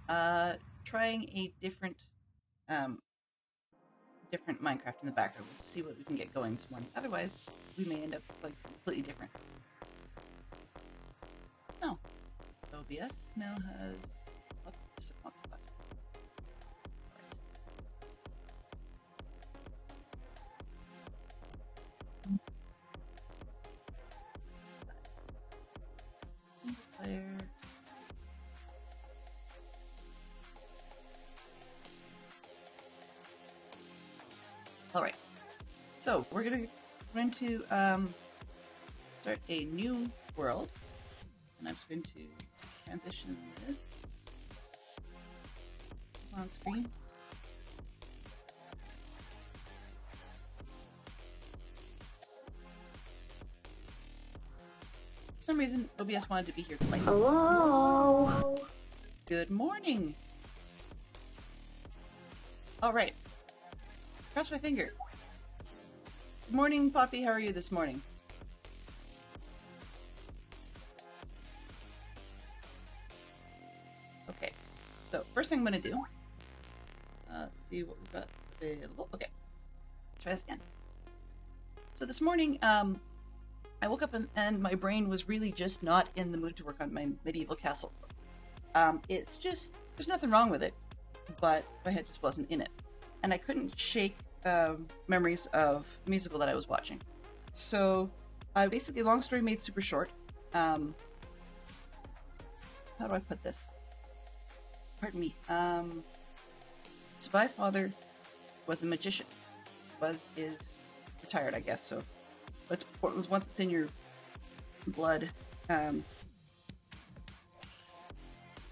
Trying a um, different Minecraft in the background to see what we can get going this morning. Otherwise, we may end up playing something completely different. No, OBS now has lots of stuff. Player. All right. So we're going to start a new world, and I'm just going to transition this on screen. For some reason, OBS wanted to be here twice. Hello. Good morning. All right. Cross my finger. Good morning, Poppy. How are you this morning? Okay. So first thing I'm going to do, let's see what we've got available. Okay. Try this again. So this morning, I woke up and my brain was really just not in the mood to work on my medieval castle. It's just, there's nothing wrong with it, but my head just wasn't in it. And I couldn't shake memories of a musical that I was watching. So I basically, long story made super short. How do I put this? Pardon me. So my father was a magician. Is retired, I guess. So once it's in your blood, then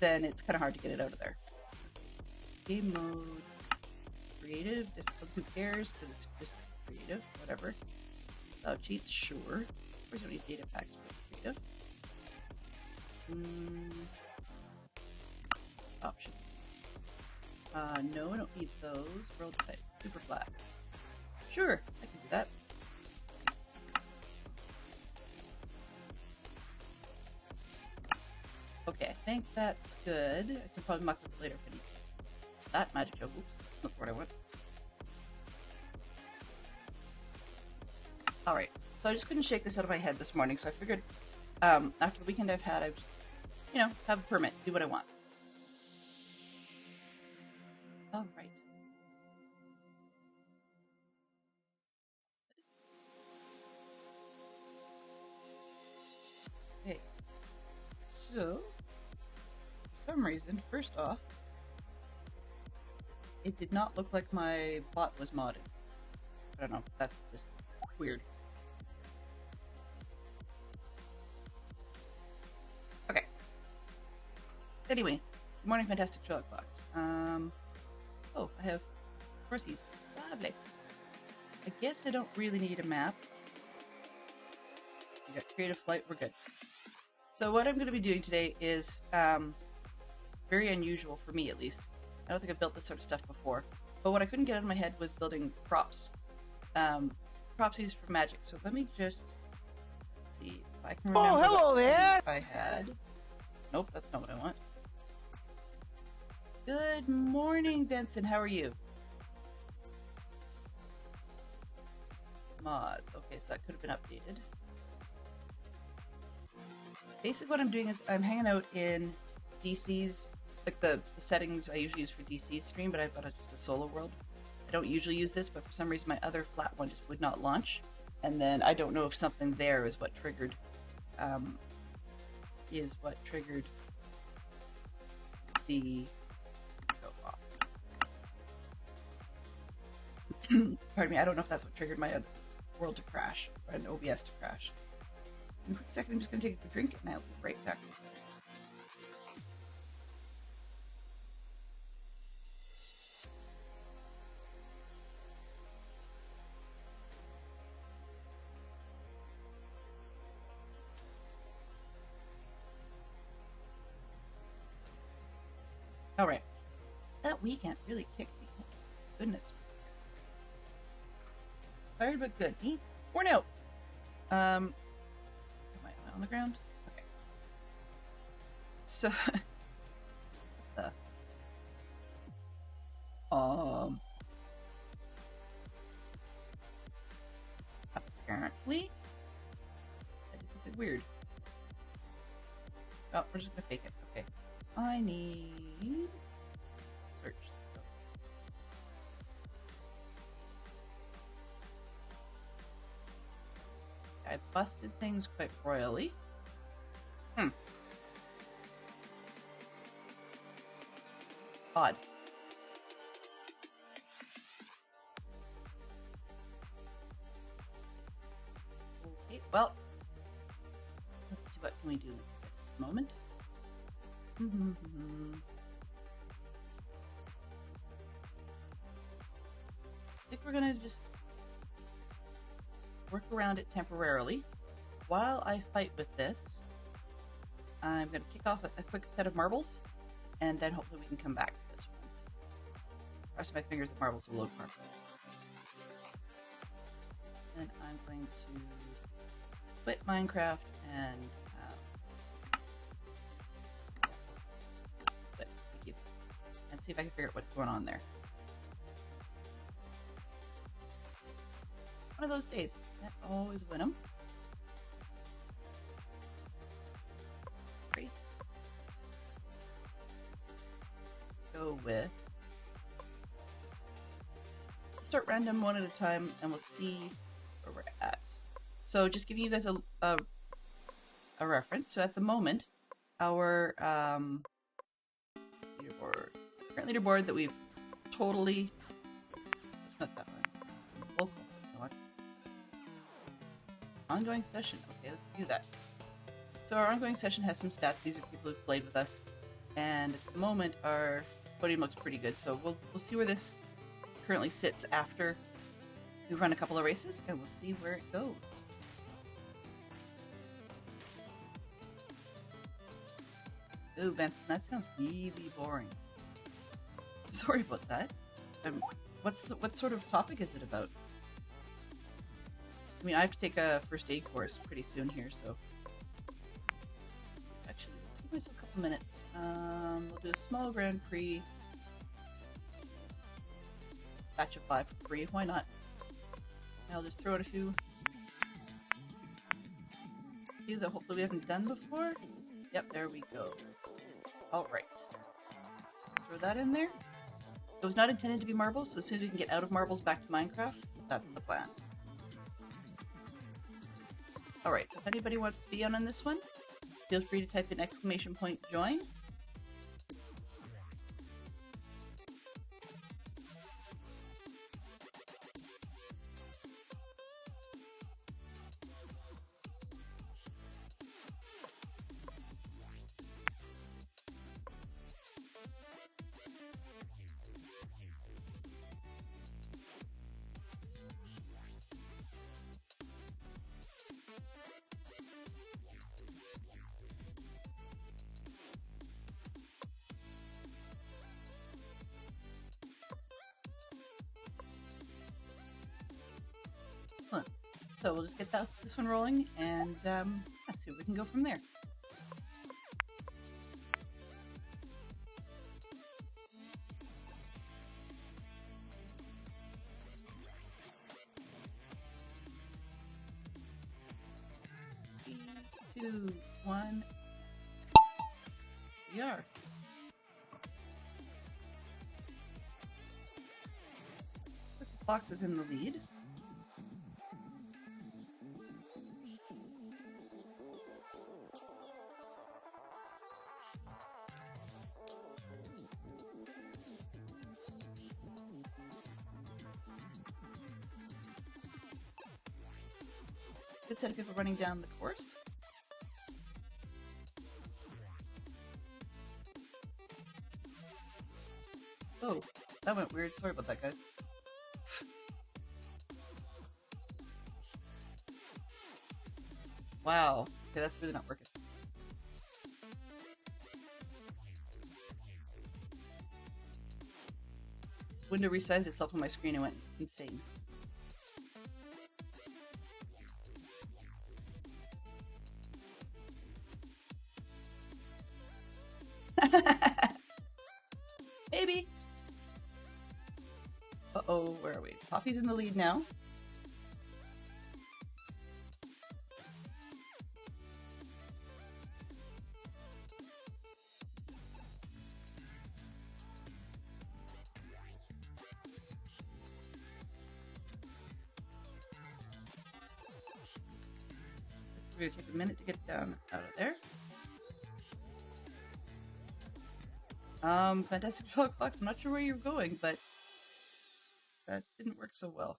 it's kind of hard to get it out of there. Game mode, creative, difficult, who cares? Because it's just creative, whatever. Without cheats, sure. Of course, you don't need data packs for creative. Options. No, I don't need those. World type, super flat. Sure, I can do that. Okay, I think that's good. I can probably muck with it later if I need that magic joke. Oops, not what I want. Alright, so I just couldn't shake this out of my head this morning, so I figured after the weekend I've had, I've just, have a permit, do what I want. Alright. Okay. So, for some reason, first off, it did not look like my bot was modded. I don't know, that's just weird. Okay. Anyway, good morning, Fantastic Sherlock Box. Oh, I have horsies. Lovely. I guess I don't really need a map. We got creative flight, we're good. So what I'm going to be doing today is very unusual for me, at least. I don't think I've built this sort of stuff before. But what I couldn't get out of my head was building props. Props used for magic. So let me just see if I can remember. Oh, hello there! I had. Nope, that's not what I want. Good morning, Benson. How are you? Mod. Okay, so that could have been updated. Basically what I'm doing is I'm hanging out in DC's, like the settings I usually use for DC's stream, but I've got just a solo world. I don't usually use this, but for some reason my other flat one just would not launch. And then I don't know if something there is what triggered, the go off. Pardon me, I don't know if that's what triggered my other world to crash, or an OBS to crash. In a quick second, I'm just going to take a drink and I'll be right back. Alright. That weekend really kicked me. Goodness. Tired but good. Me? Worn out. Am I on the ground? Okay. So, Apparently, that did something weird. Oh, we're just gonna fake it. Okay. I need search. I busted things quite royally. Odd. Okay, well, let's see what can we do at this moment. I think we're gonna just work around it temporarily. While I fight with this, I'm gonna kick off a quick set of marbles, and then hopefully we can come back to this one. Cross my fingers that marbles will load properly. Then I'm going to quit Minecraft and quit. Thank you. And see if I can figure out what's going on there. One of those days. That always win them. Race. Go with. Start random one at a time, and we'll see where we're at. So, just giving you guys a reference. So, at the moment, our current leaderboard that we've totally. Not that one. Local. Ongoing session. Okay, let's do that. So our ongoing session has some stats. These are people who've played with us, and at the moment our podium looks pretty good. So we'll see where this currently sits after we've run a couple of races, and we'll see where it goes. Ooh, Benson, that sounds really boring. Sorry about that. What sort of topic is it about? I mean, I have to take a first aid course pretty soon here, so... Actually, give myself a couple minutes. We'll do a small Grand Prix. Batch of 5 for free, why not? I'll just throw out a few that hopefully we haven't done before. Yep, there we go. Alright. Throw that in there. It was not intended to be marbles, so as soon as we can get out of marbles back to Minecraft, that's the plan. Alright, so if anybody wants to be on this one, feel free to type in !join. So we'll just get this one rolling, and see where we can go from there. Three, 2, 1. We are. Fox is in the lead. Good set of people running down the course. Oh, that went weird. Sorry about that, guys. Wow. Okay, that's really not working. Window resized itself on my screen and went insane. Maybe. Uh-oh, where are we? Poppy's in the lead now. We're gonna take a minute to get down out of there. Fantastic Sherlock Fox, I'm not sure where you're going, but that didn't work so well.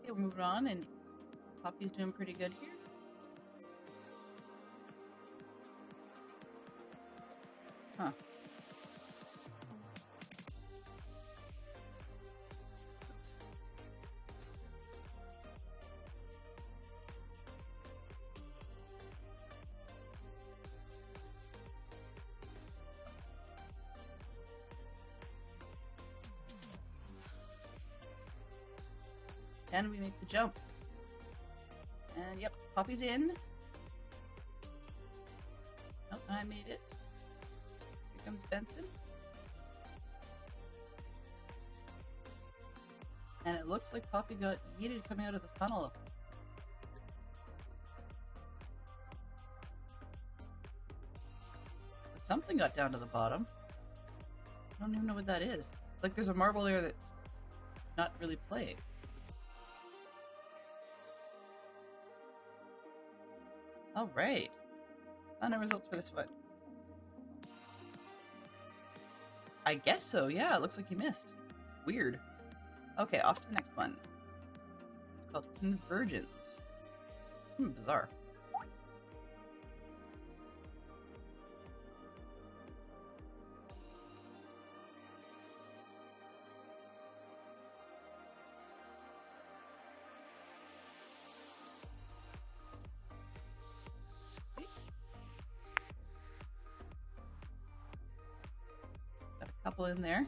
Okay, we're moving on, and Poppy's doing pretty good here. Huh. Oops. And we make the jump. And yep, Poppy's in. Oh, I made it. Here comes Benson. And it looks like Poppy got yeeted coming out of the funnel. Something got down to the bottom. I don't even know what that is. It's like there's a marble there that's not really playing. All right. Final results for this one. I guess so, yeah. It looks like he missed. Weird. Okay, off to the next one. It's called Convergence. Bizarre. Got a couple in there.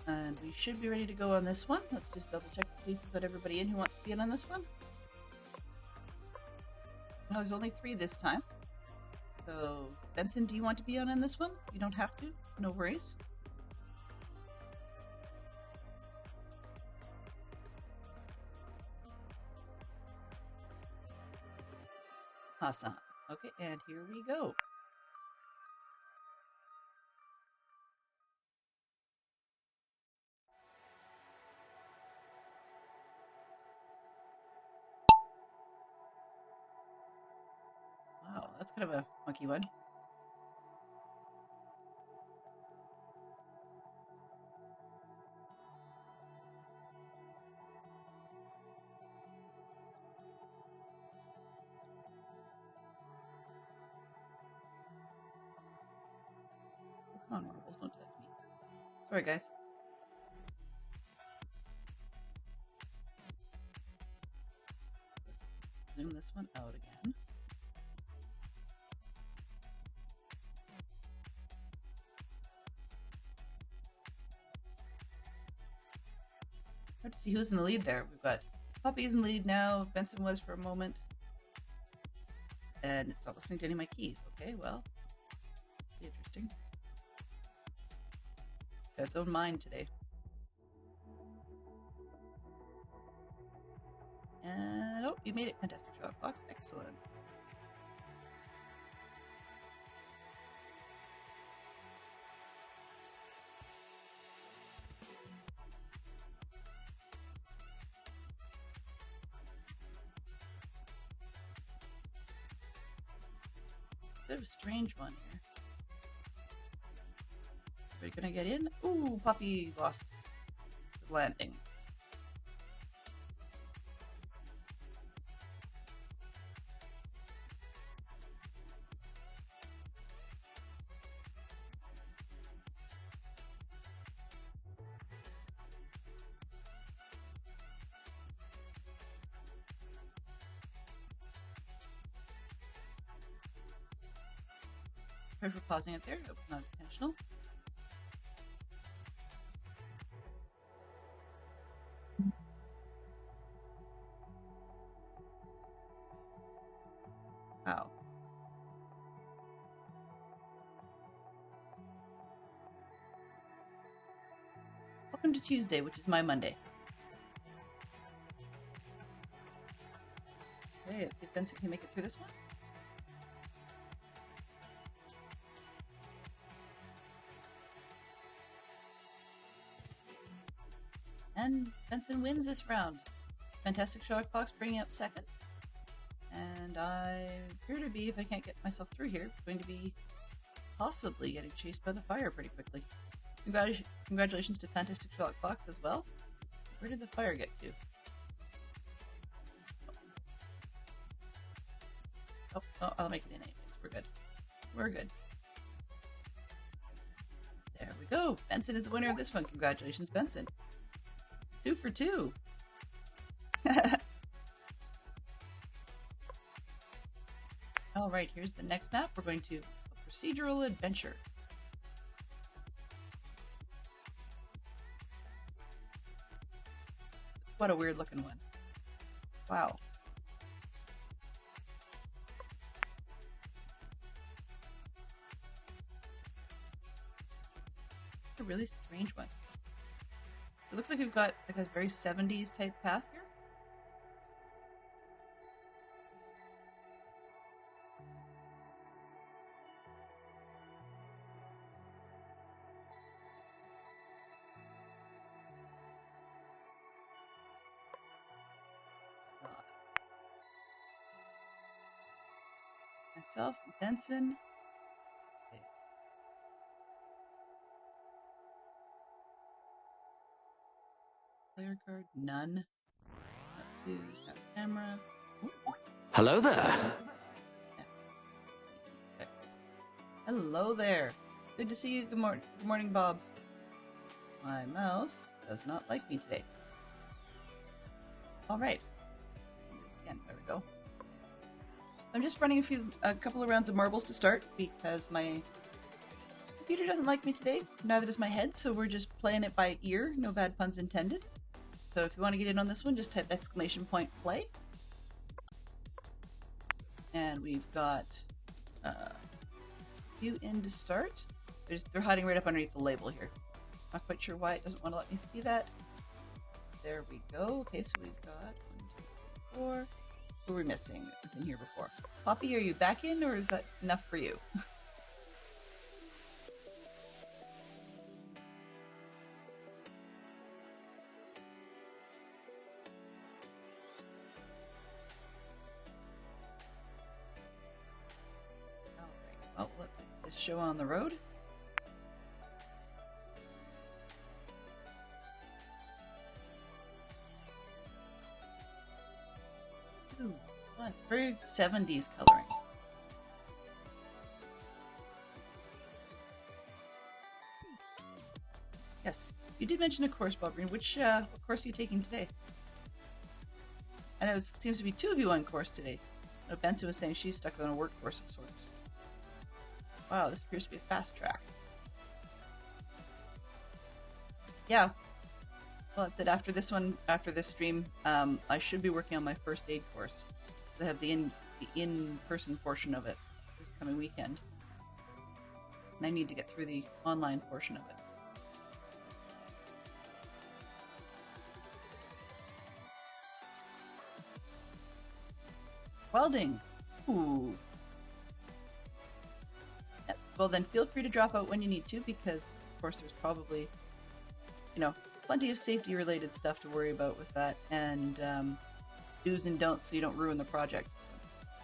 And we should be ready to go on this one. Let's just double check to see if we've got everybody in who wants to be in on this one. No, there's only 3 this time. So, Benson, do you want to be on this one? You don't have to. No worries. Awesome. Okay, and here we go. Wow, that's kind of a funky one. Come on, marbles, don't touch me. Sorry, guys. Zoom this one out again. Hard to see who's in the lead there. We've got Poppy's in the lead now. Benson was for a moment. And it's not listening to any of my keys. Okay, well, interesting. Got its own mind today. And oh, you made it, Fantastic Sherlock Fox. Excellent. bit of a strange one here. Are we gonna get in? Ooh, Poppy lost the landing. Sorry for pausing it there. Hope it's not intentional. Wow. Welcome to Tuesday, which is my Monday. Okay, let's see if Benson can make it through this one. And Benson wins this round. Fantastic Sherlock Fox bringing up second. And I appear to be, if I can't get myself through here, going to be possibly getting chased by the fire pretty quickly. Congratulations to Fantastic Sherlock Fox as well. Where did the fire get to? Oh, I'll make it in anyways. We're good. We're good. There we go. Benson is the winner of this one. Congratulations, Benson. 2 for 2. All right, here's the next map. We're going to procedural adventure. What a weird looking one. Wow. A really strange one. It looks like we've got like a very 70s type path here. Myself, Benson. Okay. Player card, none. Up to camera. Ooh. Hello there. Yeah. Okay. Hello there. Good to see you. Good morning, Bob. My mouse does not like me today. All right. Let's do this again. There we go. I'm just running a couple of rounds of marbles to start because my computer doesn't like me today. Neither does my head, so we're just playing it by ear. No bad puns intended. So if you want to get in on this one, just type !play. And we've got a few in to start. They're hiding right up underneath the label here. Not quite sure why it doesn't want to let me see that. There we go. Okay, so we've got 1, 2, 3, 4. Who we're missing was in here before. Poppy, are you back in, or is that enough for you? Alright, well, let's get this show on the road. Ooh, fun. Very 70s coloring. Yes, you did mention a course, Bob Green. Which course are you taking today? I know it seems to be 2 of you on course today. Benson was saying she's stuck on a work course of sorts. Wow, this appears to be a fast track. Yeah. Well, it said after this one, after this stream, I should be working on my first aid course. I have the in-person portion of it this coming weekend, and I need to get through the online portion of it. Welding. Ooh. Yep. Well, then feel free to drop out when you need to, because of course there's probably, plenty of safety-related stuff to worry about with that, and do's and don'ts so you don't ruin the project. So,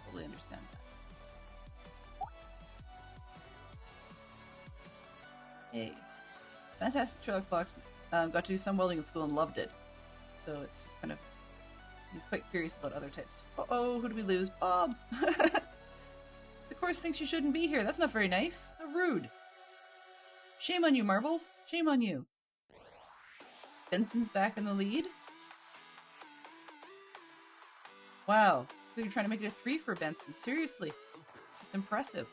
totally understand that. Yay. Fantastic Sherlock Fox got to do some welding in school and loved it. So it's just kind of... He's quite curious about other types. Uh-oh, who do we lose? Bob! The course thinks you shouldn't be here. That's not very nice. How rude. Shame on you, Marbles. Shame on you. Benson's back in the lead. Wow. So you're trying to make it a 3 for Benson. Seriously. It's impressive.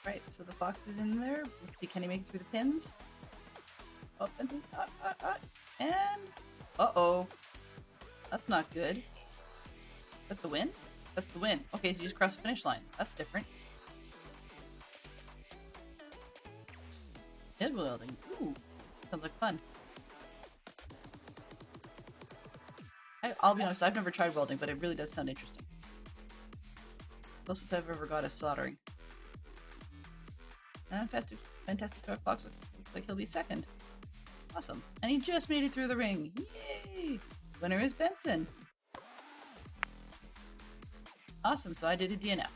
Right, so the fox is in there. Let's see, can he make it through the pins? Oh, Benson. And... Uh-oh. That's not good. That's the win? That's the win. Okay, so you just crossed the finish line. That's different. Head welding. Ooh. Sounds like fun. I'll be honest, I've never tried welding, but it really does sound interesting. Closest I've ever got is soldering. Fantastic Sherlock Fox looks like he'll be second. Awesome. And he just made it through the ring. Yay! Winner is Benson. Awesome, so I did a DNF.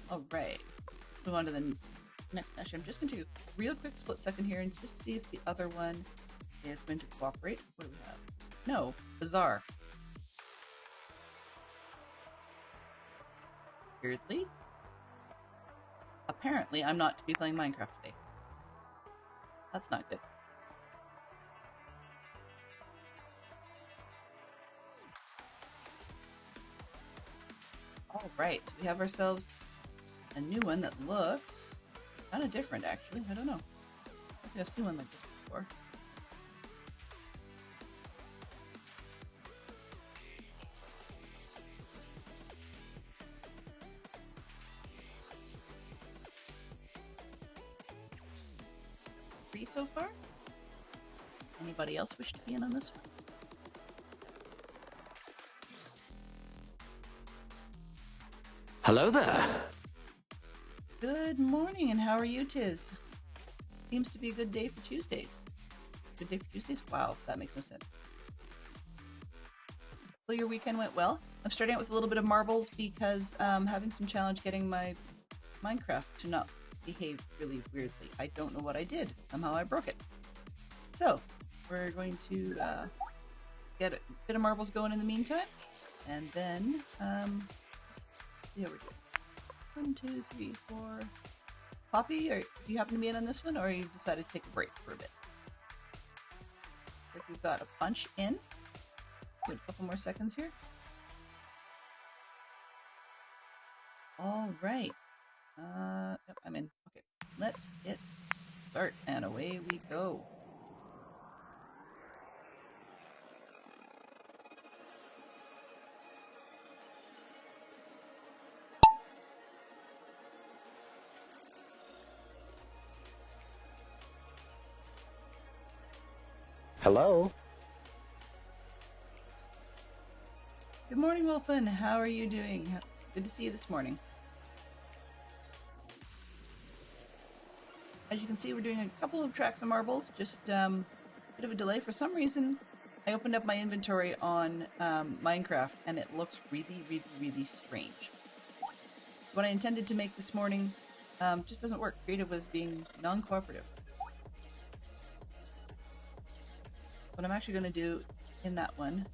Alright. Let's move on to the next. Actually, I'm just going to take a real quick split second here and just see if the other one is going to cooperate. What do we have? No. Bizarre. Weirdly. Apparently, I'm not to be playing Minecraft today. That's not good. Alright, so we have ourselves a new one that looks kind of different, actually. I don't know. I think I've seen one like this before. Three so far? Anybody else wish to be in on this one? Hello there. Good morning, and how are you, Tiz? Seems to be a good day for Tuesdays. Good day for Tuesdays? Wow, that makes no sense. Well, your weekend went well. I'm starting out with a little bit of marbles because having some challenge getting my Minecraft to not behave really weirdly. I don't know what I did. Somehow I broke it. So, we're going to get a bit of marbles going in the meantime, and then see how we're doing. 1, 2, 3, 4. Poppy, do you happen to be in on this one, or you decided to take a break for a bit? Looks like we've got a punch in. Give it a couple more seconds here. All right. Yep, I'm in. Okay, let's hit start, and away we go. Hello? Good morning, Wolfen. How are you doing? Good to see you this morning. As you can see, we're doing a couple of tracks of marbles, just a bit of a delay. For some reason, I opened up my inventory on Minecraft, and it looks really, really, really strange. So what I intended to make this morning just doesn't work. Creative was being non-cooperative. What I'm actually going to do in that one,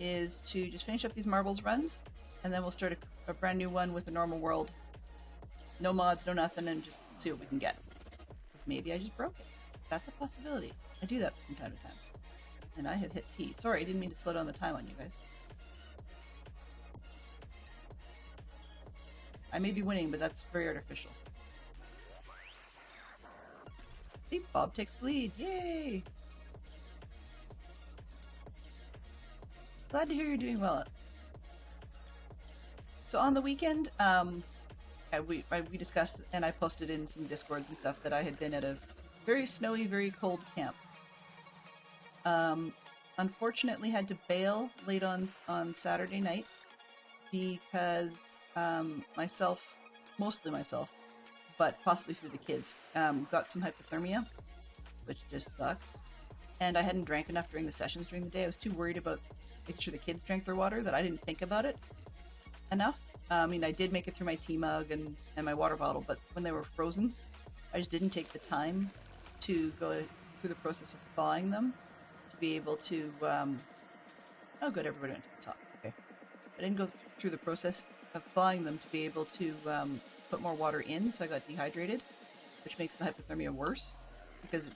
is to just finish up these marbles runs, and then we'll start a brand new one with a normal world. No mods, no nothing, and just see what we can get. Maybe I just broke it. That's a possibility. I do that from time to time. And I have hit T. Sorry, I didn't mean to slow down the time on you guys. I may be winning, but that's very artificial. Beep, Bob takes the lead. Yay! Glad to hear you're doing well. So on the weekend, we discussed, and I posted in some Discords and stuff, that I had been at a very snowy, very cold camp. Unfortunately had to bail late on Saturday night because mostly myself, but possibly through the kids, got some hypothermia, which just sucks. and I hadn't drank enough during the sessions during the day. I was too worried about making sure the kids drank their water that I didn't think about it enough. I mean, I did make it through my tea mug and my water bottle, but when they were frozen, I just didn't take the time to go through the process of thawing them to be able to. Oh, good, everybody went to the top. Okay. I didn't go through the process of thawing them to be able to put more water in, so I got dehydrated, which makes the hypothermia worse because,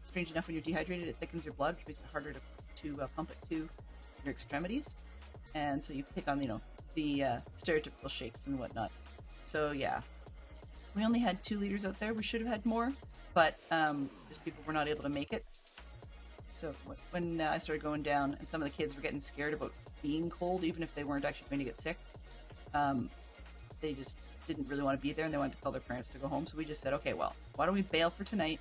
strange enough, when you're dehydrated, it thickens your blood, which makes it harder to pump it to your extremities, and so you take on, the stereotypical shakes and whatnot. So yeah, we only had 2 liters out there. We should have had more, but just people were not able to make it. So when I started going down, and some of the kids were getting scared about being cold, even if they weren't actually going to get sick, they just didn't really want to be there, and they wanted to tell their parents to go home. So we just said, okay, well, why don't we bail for tonight,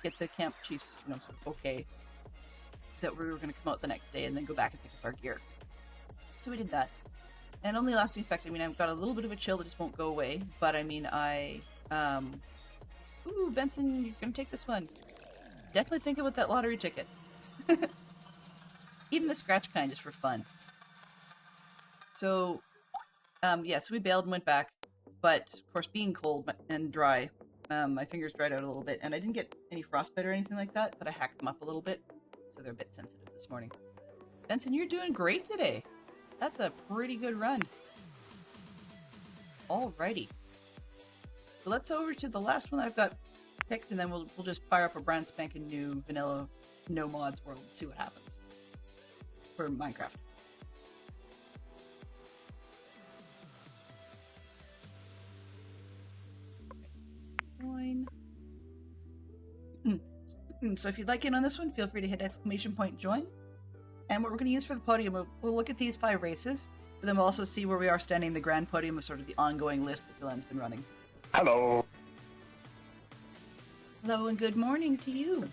get the camp chiefs, sort of okay that we were going to come out the next day, and then go back and pick up our gear. So we did that. And only lasting effect, I mean, I've got a little bit of a chill that just won't go away, but I mean, ooh, Benson, you're going to take this one. Definitely think about that lottery ticket. Even the scratch kind, just for fun. So, so we bailed and went back, but of course, being cold and dry, my fingers dried out a little bit, and I didn't get any frostbite or anything like that, but I hacked them up a little bit, so they're a bit sensitive this morning. Benson, you're doing great today. That's a pretty good run. Alrighty. So let's over to the last one I've got picked, and then we'll just fire up a brand spanking new vanilla no mods world and see what happens for Minecraft. Join. So if you'd like in on this one, feel free to hit !join. And what we're going to use for the podium, we'll look at these 5 races, but then we'll also see where we are standing in the grand podium of sort of the ongoing list that Dylan's been running. Hello. Hello and good morning to you.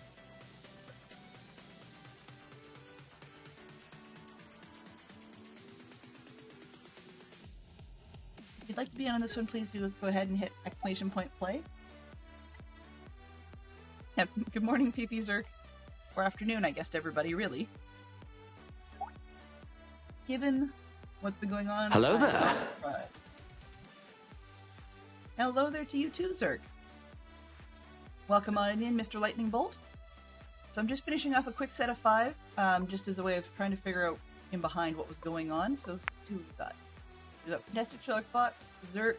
If you'd like to be on this one, please do go ahead and hit !play. Yep. Good morning, PP Zerk. Or afternoon, I guess, to everybody, really. Given what's been going on... Hello there. Hello there to you too, Zerk. Welcome on in, Mr. Lightning Bolt. So I'm just finishing off a quick set of 5, just as a way of trying to figure out in behind what was going on. So let's see what we've got. We've got Fantastic Sherlock Fox, Zerk,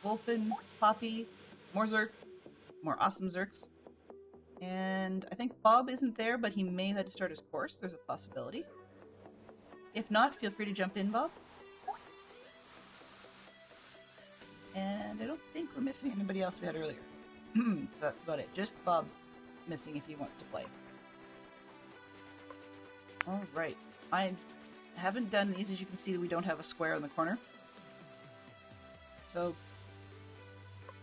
Wolfen, Poppy, more Zerk, more awesome Zerks. And I think Bob isn't there, but he may have had to start his course. There's a possibility. If not, feel free to jump in, Bob. And I don't think we're missing anybody else we had earlier. So that's about it. Just Bob's missing if he wants to play. Alright. I haven't done these. As you can see, we don't have a square in the corner. So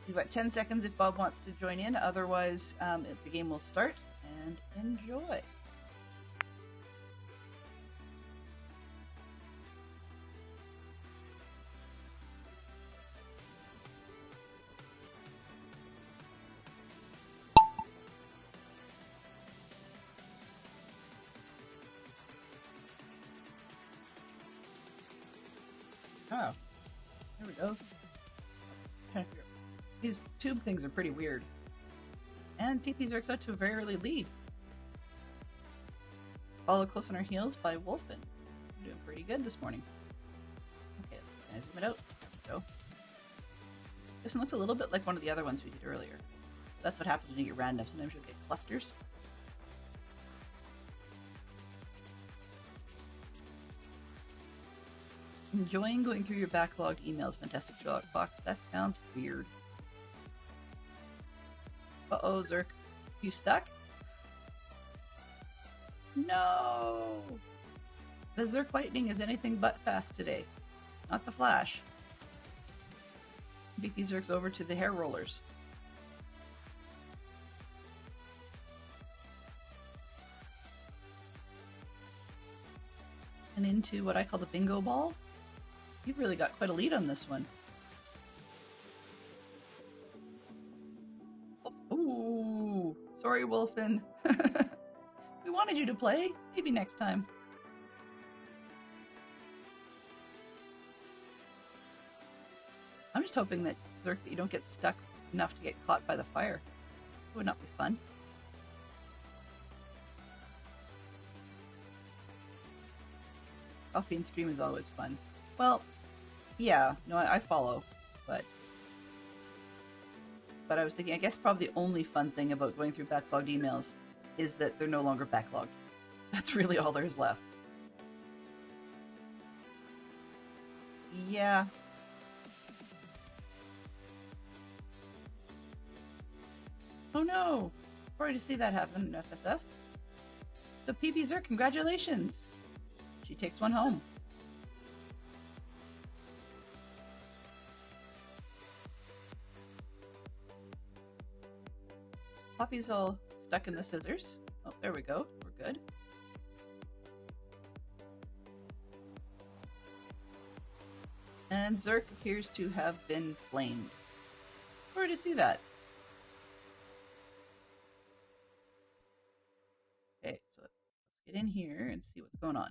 you've got 10 seconds if Bob wants to join in. Otherwise, the game will start. And enjoy. Oh, there we go. These tube things are pretty weird. And PP Zerk's out to a very early lead. Followed close on our heels by Wolfen. Doing pretty good this morning. Okay, can I zoom it out? There we go. This one looks a little bit like one of the other ones we did earlier. That's what happens when you get random. Sometimes you'll get clusters. Enjoying going through your backlogged emails, Fantastic Sherlock Fox. That sounds weird. Uh-oh, Zerk. You stuck? No! The Zerk Lightning is anything but fast today. Not the Flash. BP Zerk's over to the hair rollers. And into what I call the bingo ball. You've really got quite a lead on this one. Ooh, sorry, Wolfen. We wanted you to play. Maybe next time. I'm just hoping that, Zerk, that you don't get stuck enough to get caught by the fire. It would not be fun. Coffee and stream is always fun. Well, yeah, no, I follow, but I was thinking, I guess probably the only fun thing about going through backlogged emails is that they're no longer backlogged. That's really all there is left. Yeah. Oh no! Sorry to see that happen in FSF. So PB Zerk, congratulations! She takes one home. Poppy's all stuck in the scissors. Oh, there we go. We're good. And Zerk appears to have been flamed. Sorry to see that. Okay, so let's get in here and see what's going on.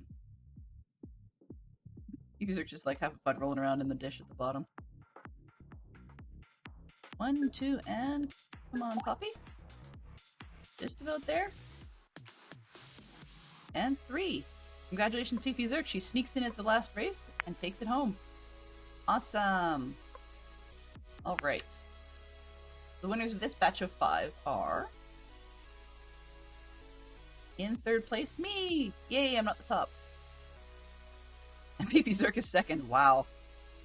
You guys are just like having fun rolling around in the dish at the bottom. 1, 2, and come on, Poppy. Just about there. And 3. Congratulations, PP Zerk. She sneaks in at the last race and takes it home. Awesome. Alright. The winners of this batch of 5 are... in 3rd place, me! Yay, I'm not the top. And PP Zerk is 2nd. Wow.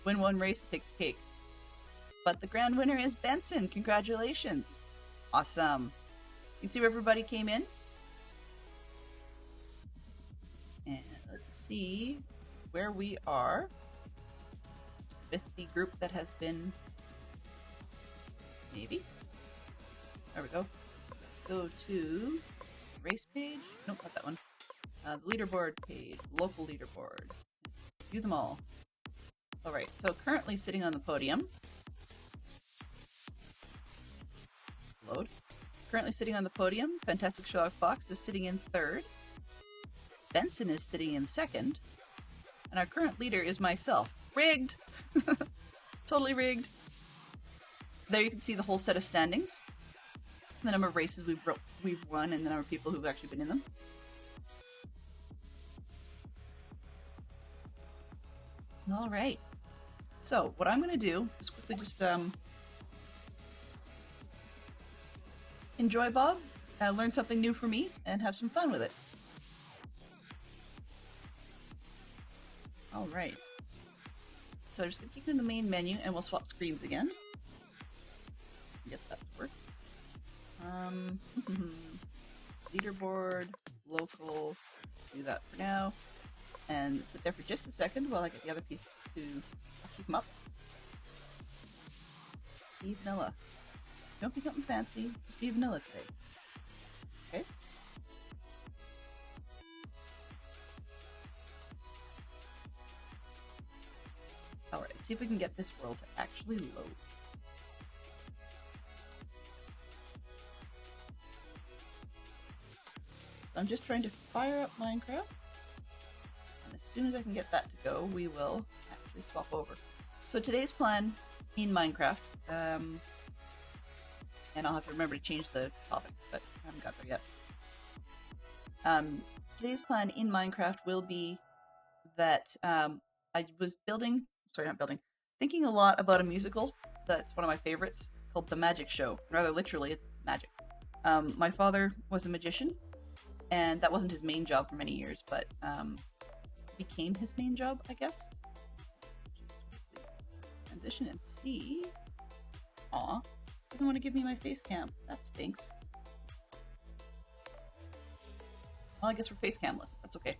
Win 1 race, take the cake. But the grand winner is Benson. Congratulations. Awesome. You can see where everybody came in. And let's see where we are with the group that has been... maybe? There we go. Go to race page. Nope, not that one. The leaderboard page. Local leaderboard. View them all. Alright, so currently sitting on the podium. Load. Currently sitting on the podium, Fantastic Sherlock Fox is sitting in 3rd. Benson is sitting in 2nd. And our current leader is myself. Rigged! Totally rigged. There you can see the whole set of standings. The number of races we've won and the number of people who've actually been in them. Alright. So, what I'm going to do is quickly just enjoy Bob, learn something new for me, and have some fun with it. Alright. So I'm just going to keep in the main menu and we'll swap screens again. Get that to work. Leaderboard, local, do that for now. And sit there for just a second while I get the other piece to actually come up. Be vanilla. Don't be something fancy, just be vanilla today. Okay? Alright, see if we can get this world to actually load. I'm just trying to fire up Minecraft. And as soon as I can get that to go, we will actually swap over. So today's plan in Minecraft, and I'll have to remember to change the topic, but I haven't got there yet. Today's plan in Minecraft will be that I was thinking a lot about a musical that's one of my favorites called The Magic Show. Rather literally, it's magic. My father was a magician, and that wasn't his main job for many years, but became his main job, I guess. Transition and see. Aw, doesn't want to give me my face cam. That stinks. Well, I guess we're face camless. That's okay.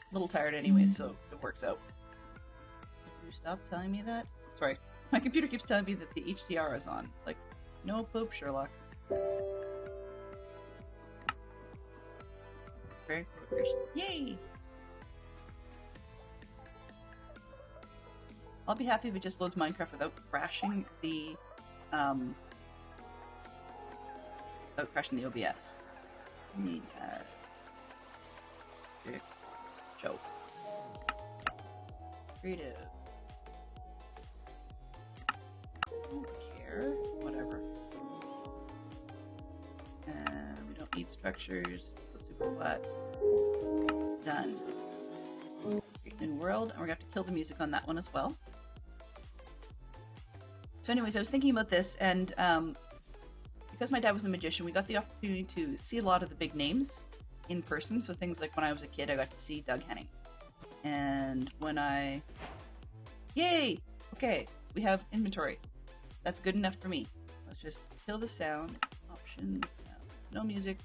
A little tired anyway, so it works out. Can you stop telling me that? Sorry, my computer keeps telling me that the HDR is on. It's like, no poop, Sherlock. Very cooperation. Yay! I'll be happy if it just loads Minecraft without crashing the OBS. Magic show. Creative. Don't care. Whatever. And we don't need structures. Go super flat. Done. Create a new world, and we're gonna have to kill the music on that one as well. So anyways, I was thinking about this, and because my dad was a magician, we got the opportunity to see a lot of the big names in person. So things like when I was a kid, I got to see Doug Henning. And when Yay! Okay, we have inventory. That's good enough for me. Let's just kill the sound. Options, sound. No music.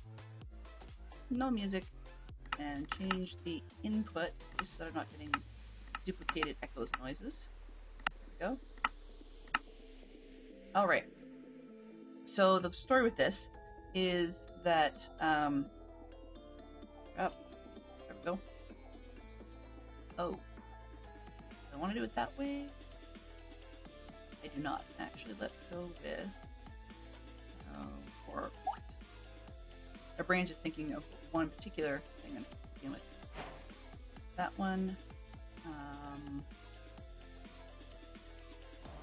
No music. And change the input just so that I'm not getting duplicated echoes noises. There we go. Alright. So the story with this is that, there we go. Oh. Do I want to do it that way? I do not, actually. Let's go with, or our brain's just thinking of one particular thing and dealing with that one.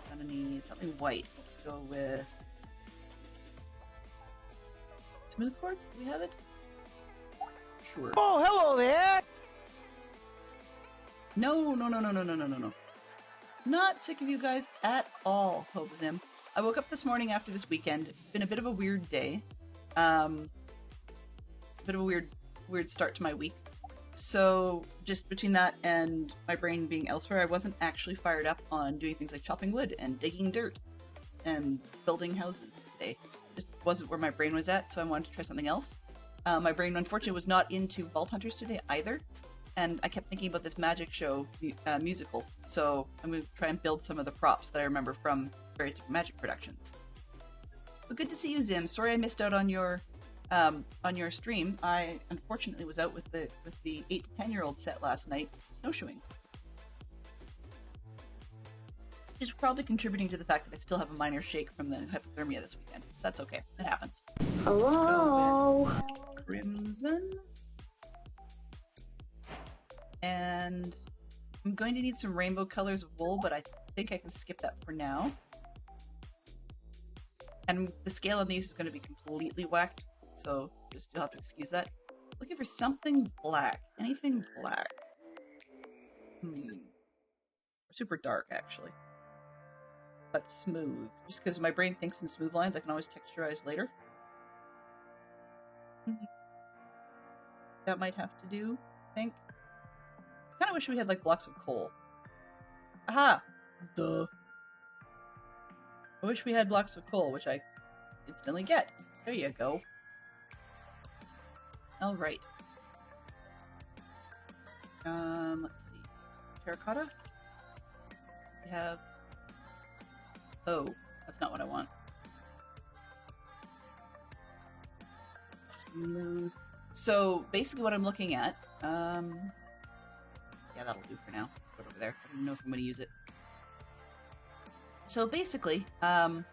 Gonna need something white. Let's go with smooth quartz. Do we have it? Sure. Oh, hello there! No. Not sick of you guys at all, Hobozim. I woke up this morning after this weekend. It's been a bit of a weird day. Bit of a weird start to my week. So just between that and my brain being elsewhere, I wasn't actually fired up on doing things like chopping wood and digging dirt and building houses today. Just wasn't where my brain was at, so I wanted to try something else. My brain, unfortunately, was not into Vault Hunters today either, and I kept thinking about this magic show musical, so I'm going to try and build some of the props that I remember from various different magic productions. But good to see you, Zim. Sorry I missed out on your stream. I unfortunately was out with the 8 to 10-year-old set last night, snowshoeing. Which is probably contributing to the fact that I still have a minor shake from the hypothermia this weekend. That's okay. It happens. Hello? Let's go with Crimson. And I'm going to need some rainbow colors of wool, but I think I can skip that for now. And the scale on these is going to be completely whacked, so just you'll have to excuse that. Looking for something black. Anything black. Super dark, actually. But smooth. Just because my brain thinks in smooth lines, I can always texturize later. That might have to do, I think. I kind of wish we had, like, blocks of coal. Aha! Duh. I wish we had blocks of coal, which I instantly get. There you go. Alright. Let's see. Terracotta? We have... Oh, that's not what I want. Smooth. So, basically what I'm looking at, yeah, that'll do for now. Put it over there. I don't even know if I'm going to use it. So basically, the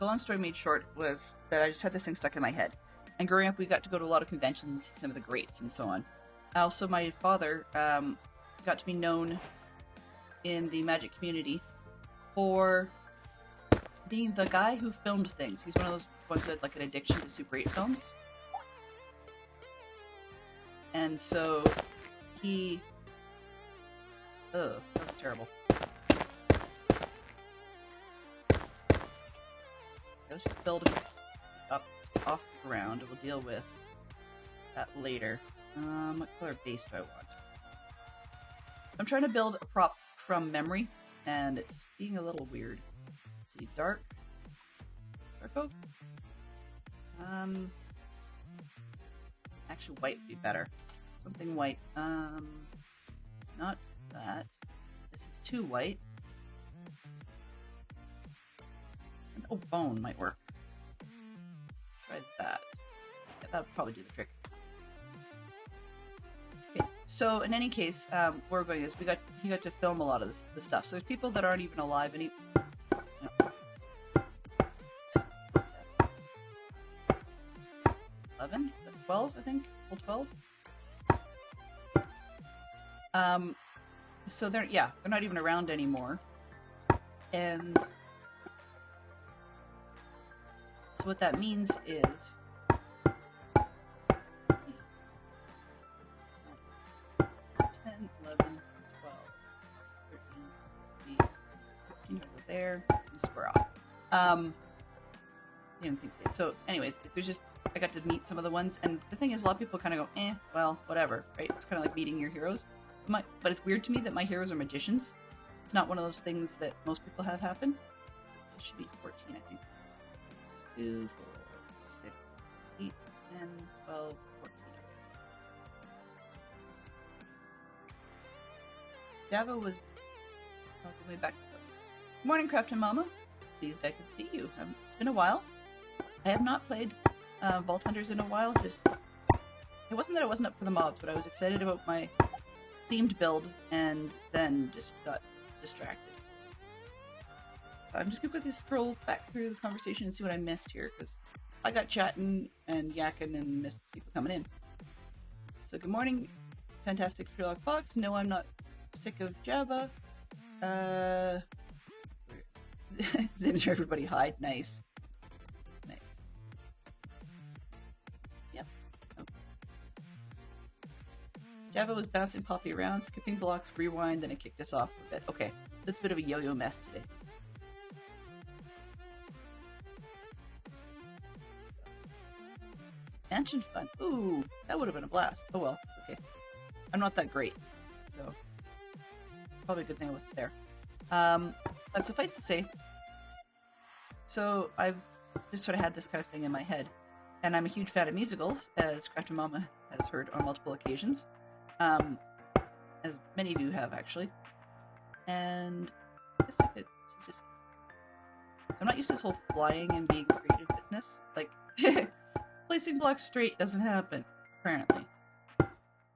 long story made short was that I just had this thing stuck in my head. And growing up, we got to go to a lot of conventions, some of the greats and so on. Also, my father got to be known in the magic community for being the guy who filmed things. He's one of those ones who had like an addiction to Super 8 films. And so he... Ugh, that was terrible. Let's just build it up off the ground. We'll deal with that later. What color base do I want? I'm trying to build a prop from memory, and it's being a little weird. Let's see, dark oak. Actually, white would be better. Something white. Not that. This is too white. Oh, bone might work. Try that. Yeah, that'll probably do the trick. Okay, so in any case, where we're going is he got to film a lot of the stuff. So there's people that aren't even alive any. No. 11, 12, I think. Full 12. So they're not even around anymore. And so what that means is 10, 11, 12, 13, 14 over there, and square off. Didn't think so. So anyways, there's just, I got to meet some of the ones, and the thing is, a lot of people kind of go, well, whatever, right? It's kind of like meeting your heroes. But it's weird to me that my heroes are magicians. It's not one of those things that most people have happen. It should be 14, I think. 2, 4, 6, 8, 10, 12, 14. Java was way back. Good morning, Crafton Mama. Pleased I could see you. It's been a while. I have not played Vault Hunters in a while. Just, it wasn't that I wasn't up for the mobs, but I was excited about my themed build and then just got distracted. So I'm just gonna quickly scroll back through the conversation and see what I missed here, because I got chatting and yakking and missed people coming in. So good morning, fantastic Sherlock Fox. No, I'm not sick of Java. Zim's where everybody hide. Nice. Nice. Yep. Okay. Java was bouncing Poppy around, skipping blocks, rewind, then it kicked us off for a bit. Okay, that's a bit of a yo-yo mess today. Mansion fun. Ooh, that would have been a blast. Oh well, okay. I'm not that great, so probably a good thing I wasn't there. But suffice to say, so I've just sort of had this kind of thing in my head, and I'm a huge fan of musicals, as Crafton Mama has heard on multiple occasions, as many of you have actually. And I guess I could just, so I'm not used to this whole flying and being creative business. Like, placing blocks straight doesn't happen, apparently.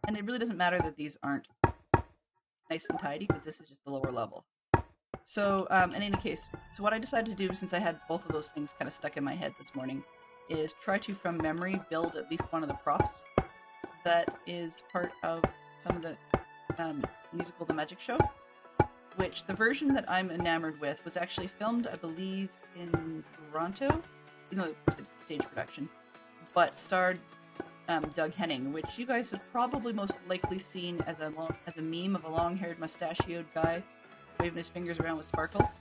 And it really doesn't matter that these aren't nice and tidy, because this is just the lower level. So, in any case, so what I decided to do, since I had both of those things kind of stuck in my head this morning, is try to, from memory, build at least one of the props that is part of some of the musical The Magic Show, which the version that I'm enamored with was actually filmed, I believe, in Toronto, even though it's a stage production, but starred Doug Henning, which you guys have probably most likely seen as a meme of a long-haired, mustachioed guy waving his fingers around with sparkles.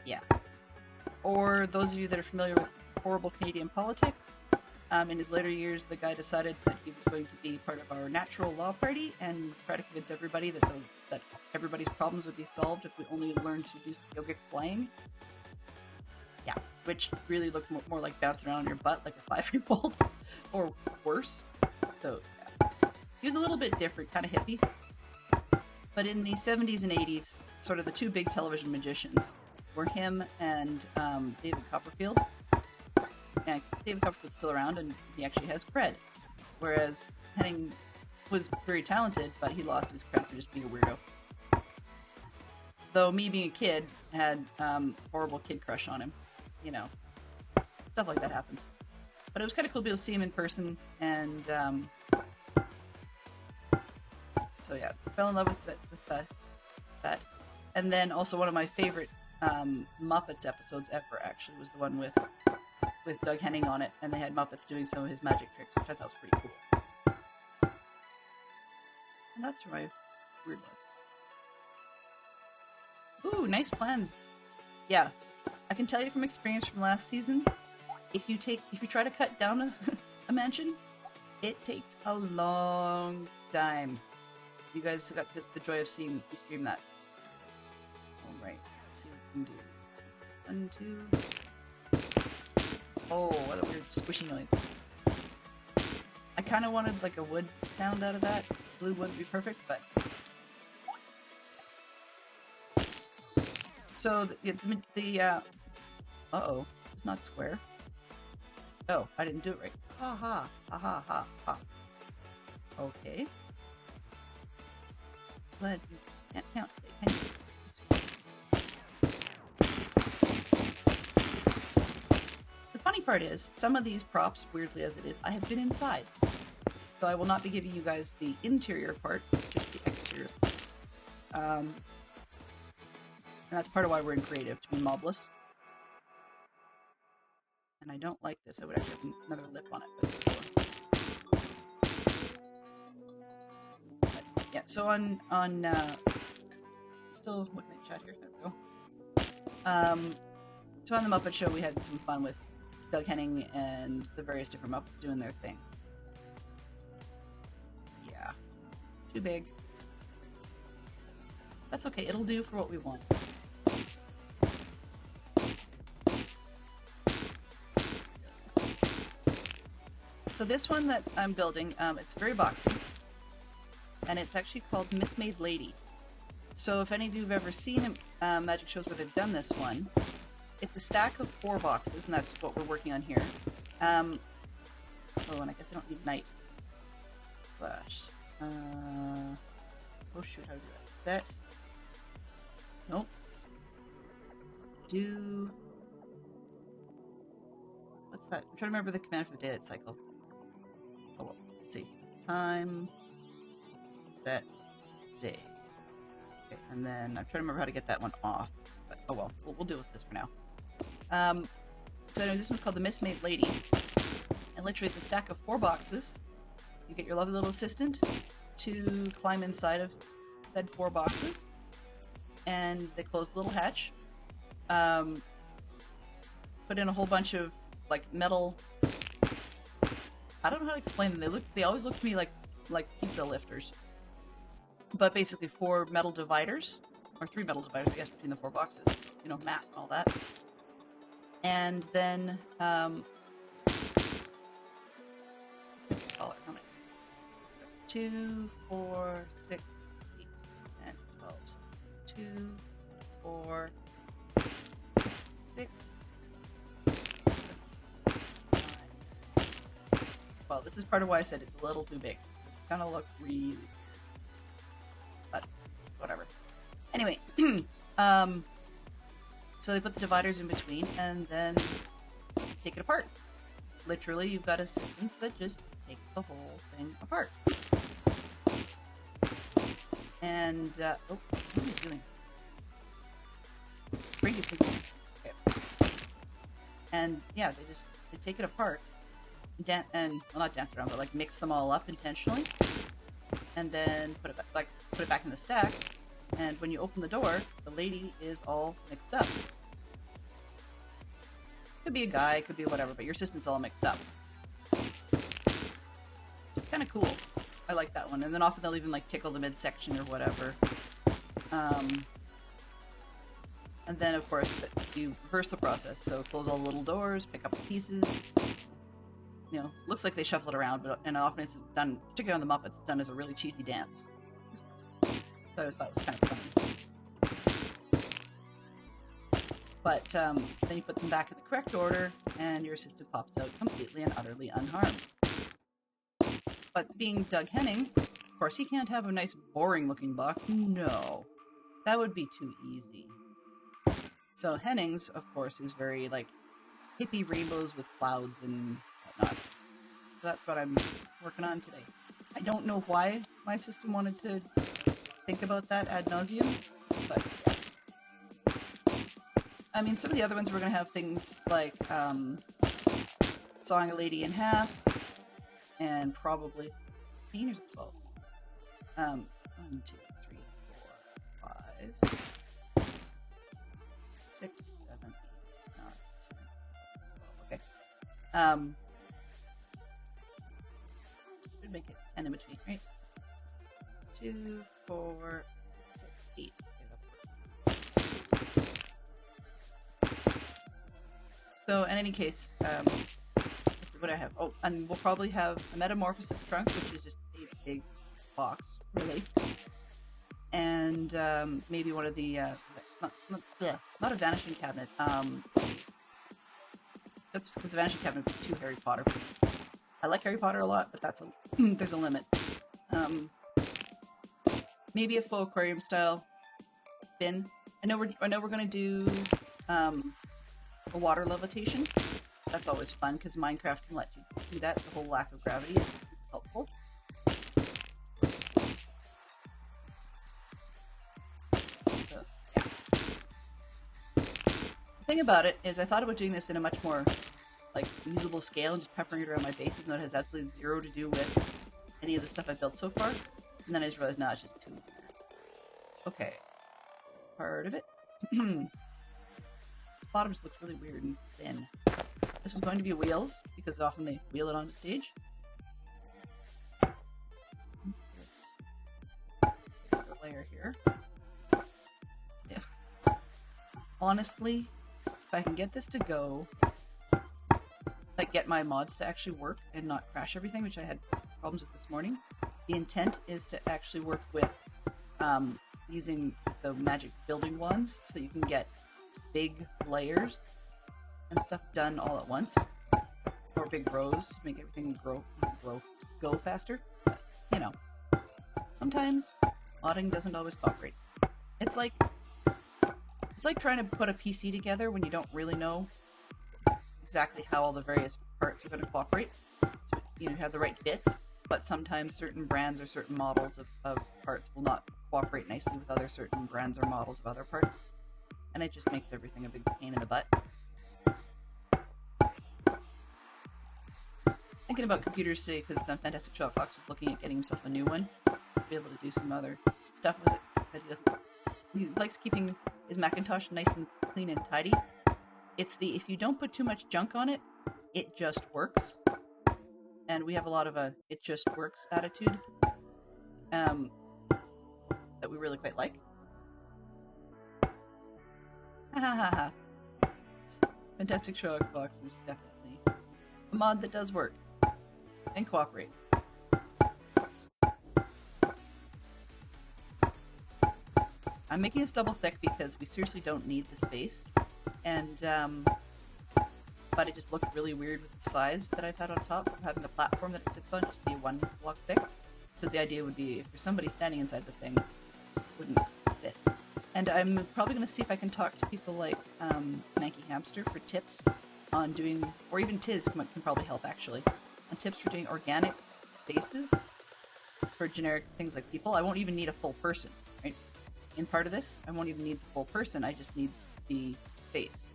Yeah. Or those of you that are familiar with horrible Canadian politics, in his later years, the guy decided that he was going to be part of our Natural Law Party and try to convince everybody that everybody's problems would be solved if we only learned to do yogic flying. Yeah, which really looked more like bouncing around on your butt like a 5-year-old, or worse. So, yeah. He was a little bit different, kind of hippie. But in the 70s and 80s, sort of the two big television magicians were him and David Copperfield. And David Copperfield's still around, and he actually has cred. Whereas Henning was very talented, but he lost his cred for just being a weirdo. Though me being a kid had horrible kid crush on him. You know, stuff like that happens. But it was kind of cool to be able to see him in person, and so yeah, fell in love with that. And then also one of my favorite Muppets episodes ever actually was the one with Doug Henning on it, and they had Muppets doing some of his magic tricks, which I thought was pretty cool. And that's where my weird was. Ooh, nice plan. Yeah, I can tell you from experience from last season, if you try to cut down a mansion, it takes a long time. You guys got the joy of seeing me stream that. All right, let's see what we can do. 1, 2. Oh, what a weird squishy noise. I kind of wanted like a wood sound out of that. Blue wouldn't be perfect, but. So uh-oh, it's not square. Oh, I didn't do it right. Ha ha, ha ha ha ha. Okay. Glad you can't count today, can you? The funny part is, some of these props, weirdly as it is, I have been inside. So I will not be giving you guys the interior part, just the exterior. And that's part of why we're in creative, to be mobless. And I don't like this. I would actually have another lip on it. But yeah, so on still looking at chat here. There we go. So on the Muppet Show, we had some fun with Doug Henning and the various different Muppets doing their thing. Yeah, too big. That's okay. It'll do for what we want. So this one that I'm building, it's very boxy, and it's actually called Mismade Lady. So if any of you have ever seen magic shows where they've done this one, it's a stack of 4 boxes, and that's what we're working on here. Oh, and I guess I don't need night. Slash. Oh shoot, how do I set? Nope. Do. What's that? I'm trying to remember the command for the daylight cycle. Oh, well, let's see. Time. Set. Day. Okay, and then I'm trying to remember how to get that one off. But oh well, we'll deal with this for now. So anyway, this one's called the Mismade Lady. And literally it's a stack of 4 boxes. You get your lovely little assistant to climb inside of said 4 boxes. And they close the little hatch. Put in a whole bunch of like metal. I don't know how to explain them. They always look to me like pizza lifters. But basically 4 metal dividers, or 3 metal dividers, I guess, between the 4 boxes. You know, math and all that. And then, how many? 2, 4, 6, 8, 10, 12. 2, 4, 6, 9. Well, this is part of why I said it's a little too big. It's gonna look really, but whatever. Anyway, so they put the dividers in between and then take it apart. Literally, you've got assistants that just take the whole thing apart. And, oh, what are you doing? Okay. And yeah, they take it apart and well, not dance around, but like mix them all up intentionally, and then put it back in the stack. And when you open the door, the lady is all mixed up. Could be a guy, could be whatever, but your assistant's all mixed up. Kind of cool. I like that one. And then often they'll even like tickle the midsection or whatever. And then of course you reverse the process. So close all the little doors, pick up the pieces. You know, looks like they shuffle it around, and often it's done, particularly on the Muppets, it's done as a really cheesy dance. So I just thought it was kind of funny. But then you put them back in the correct order, and your assistant pops out completely and utterly unharmed. But being Doug Henning, of course, he can't have a nice, boring-looking block. No. That would be too easy. So Henning's, of course, is very, like, hippie rainbows with clouds and whatnot. So that's what I'm working on today. I don't know why my system wanted to think about that ad nauseum, but yeah. I mean, some of the other ones we're going to have things like sawing a lady in half, and probably 15 or 12. 1, 2, 3, 4, 5, 6, 7, 8, 9, 10, 12. Okay. Should make it 10 in between, right? 2, 4, 6, 8. So in any case, let's see what I have. Oh, and we'll probably have a Metamorphosis trunk, which is just a big box, really. And maybe one of the not a Vanishing Cabinet. That's because the Vanishing Cabinet would be too Harry Potter for me. I like Harry Potter a lot, but that's there's a limit. Maybe a full aquarium style bin. I know we're gonna do a water levitation. That's always fun because Minecraft can let you do that. The whole lack of gravity is helpful. thing about it is I thought about doing this in a much more like usable scale and just peppering it around my base, even though it has absolutely zero to do with any of the stuff I've built so far. And then I just realized, no, it's just too. Okay. Part of it. The bottom just looks really weird and thin. This was going to be wheels, because often they wheel it onto stage. Just layer here. Yeah. Honestly, if I can get this to go, like get my mods to actually work and not crash everything, which I had problems with this morning, the intent is to actually work with using the magic building wands so that you can get big layers and stuff done all at once, or big rows, make everything go faster. But, you know, sometimes modding doesn't always cooperate. It's like trying to put a PC together when you don't really know exactly how all the various parts are going to cooperate. So, you know, you have the right bits, but sometimes certain brands or certain models of parts will not cooperate nicely with other certain brands or models of other parts, and it just makes everything a big pain in the butt. Thinking about computers today because Fantastic Shock Fox was looking at getting himself a new one to be able to do some other stuff with it that he doesn't. He likes keeping his Macintosh nice and clean and tidy. It's the if you don't put too much junk on it, it just works. And we have a lot of a it just works attitude that we really quite like. Ha ha ha ha. Fantastic Shock Fox is definitely a mod that does work and cooperate. I'm making this double thick because we seriously don't need the space, and but it just looked really weird with the size that I've had on top, having the platform that it sits on just be 1 block thick, because the idea would be if there's somebody standing inside the thing, it wouldn't fit. And I'm probably going to see if I can talk to people like Manky Hamster for tips on doing, or even Tiz can probably help actually, on tips for doing organic bases for generic things like people. I won't even need a full person, right? In part of this, I won't even need the full person, I just need the space.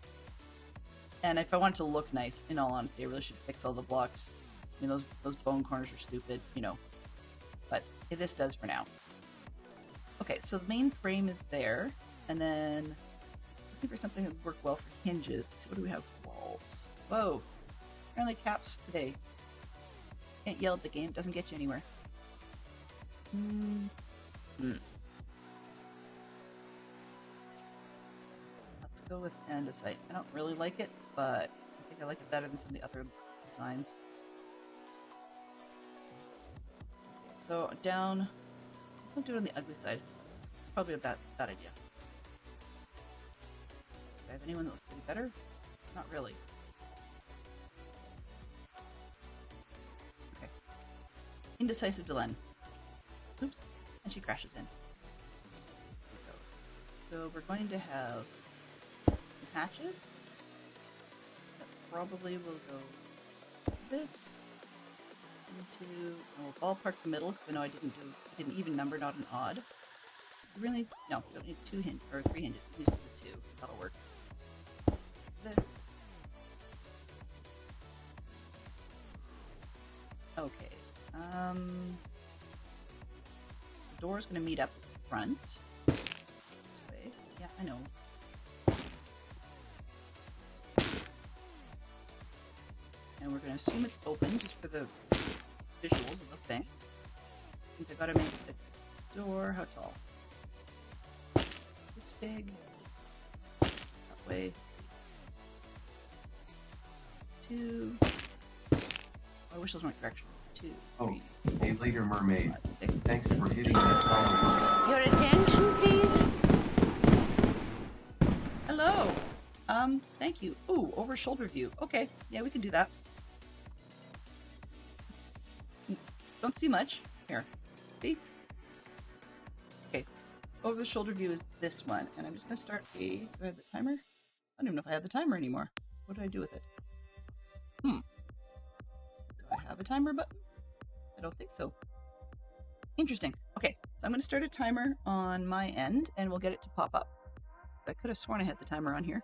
And if I want it to look nice, in all honesty, I really should fix all the blocks. I mean, those bone corners are stupid, you know. But this does for now. Okay, so the main frame is there, and then looking for something that would work well for hinges. Let's see, what do we have? Walls. Whoa! Apparently caps today. Can't yell at the game, doesn't get you anywhere. Let's go with andesite. I don't really like it, but I think I like it better than some of the other designs. So down, let's not do it on the ugly side. Probably a bad idea. Do I have anyone that looks any better? Not really. Okay. Indecisive Delenn. Oops. And she crashes in. So we're going to have hatches. That probably will go like this into. We'll ballpark the middle because I know I didn't even number, not an odd. We really no, we don't need 2 hinges or 3 hinges. We just need 2. That'll work. This. Okay. The door's gonna meet up front. This way. Yeah, I know. And we're going to assume it's open just for the visuals of the thing. Since I've got to make the door, how tall? This big. That way. Let's see. 2. Oh, I wish those weren't directional. 2. Oh, 3. hey, Later Mermaid. 5, 6. Thanks for hitting that follow. Your attention, please. Hello. Thank you. Ooh, over shoulder view. Okay, yeah, we can do that. Don't see much. Here. See? Okay. Over the shoulder view is this one. And I'm just going to start a... Do I have the timer? I don't even know if I have the timer anymore. What do I do with it? Do I have a timer button? I don't think so. Interesting. Okay, so I'm going to start a timer on my end, and we'll get it to pop up. I could have sworn I had the timer on here.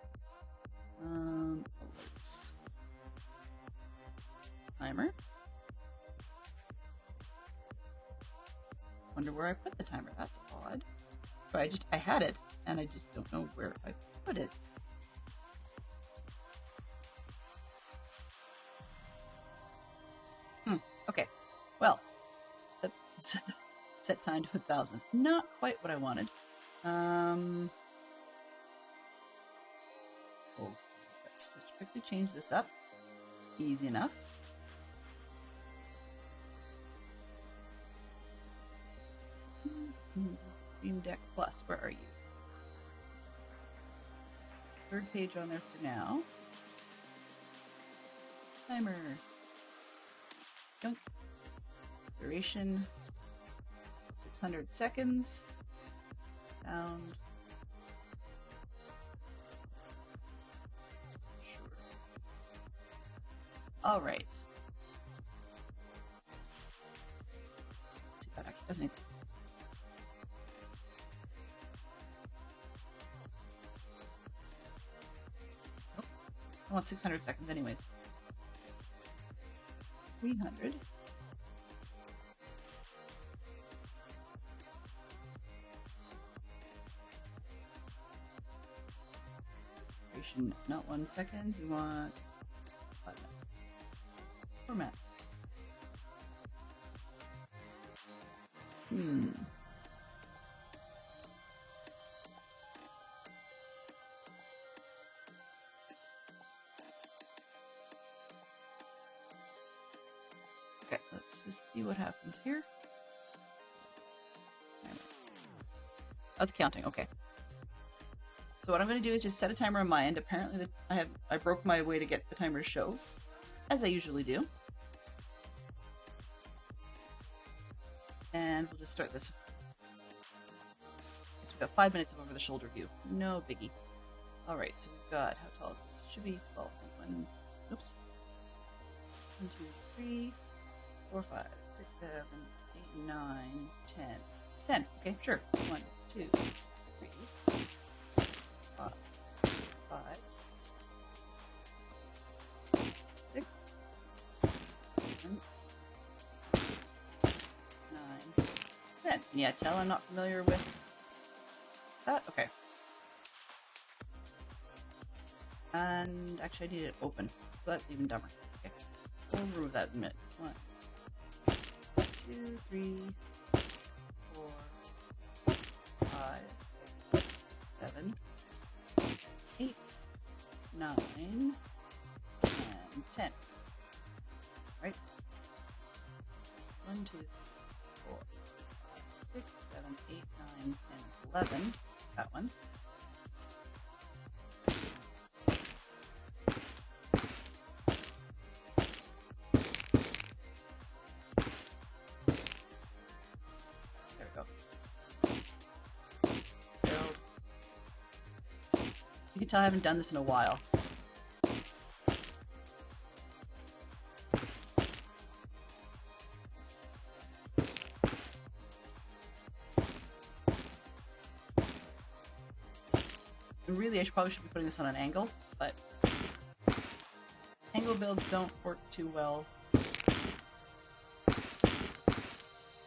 Alerts. Timer. Wonder where I put the timer. That's odd. But I had it, and I just don't know where I put it. Okay. Well, set time to 1,000. Not quite what I wanted. Oh, let's just quickly change this up. Easy enough. Stream Deck Plus, where are you? Third page on there for now. Timer. Junk. Duration. 600 seconds. Sound. Sure. All right. Let's see if that actually does anything. I want 600 seconds anyways. 300. Duration, not 1 second. We want 5 minutes. Format. Okay, let's just see what happens here. That's counting, okay. So what I'm going to do is just set a timer on my end. Apparently I broke my way to get the timer to show, as I usually do. And we'll just start this. So we've got 5 minutes of over the shoulder view. No biggie. Alright, so we've got, how tall is this? Should be 12. Oops. 1, 2, 3, 4, 5, 6, 7, 8, 9, 10. It's 10. Okay, sure. 1, 2, 3, 4, 5, 6, 7, 9, 10. Can you tell I'm not familiar with that? Okay. And actually, I need it open, so that's even dumber. Okay, we'll remove that in a minute. 1, 2, 3, 4, 5, 6, 7, 8, 9, and 10. Right? 1, 2, 3, 4, 5, 6, 7, 8, 9, 10, 11. That one. There we go. Build. You can tell I haven't done this in a while. And really, I probably should be putting this on an angle, but angle builds don't work too well.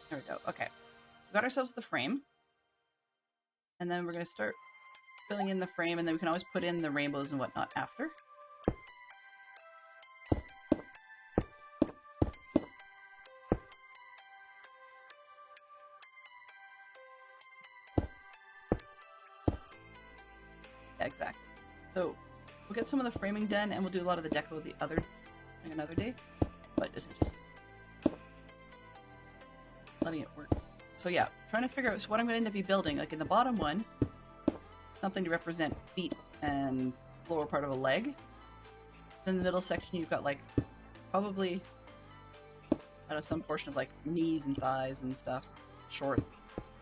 There we go. Okay. We got ourselves the frame. And then we're going to start filling in the frame, and then we can always put in the rainbows and whatnot after. Yeah, exactly. So we'll get some of the framing done, and we'll do a lot of the deco another day. But this is just letting it work. So yeah, trying to figure out what I'm going to end up building. Like in the bottom one, something to represent feet and lower part of a leg. In the middle section, you've got like probably, I don't know, some portion of like knees and thighs and stuff. Short,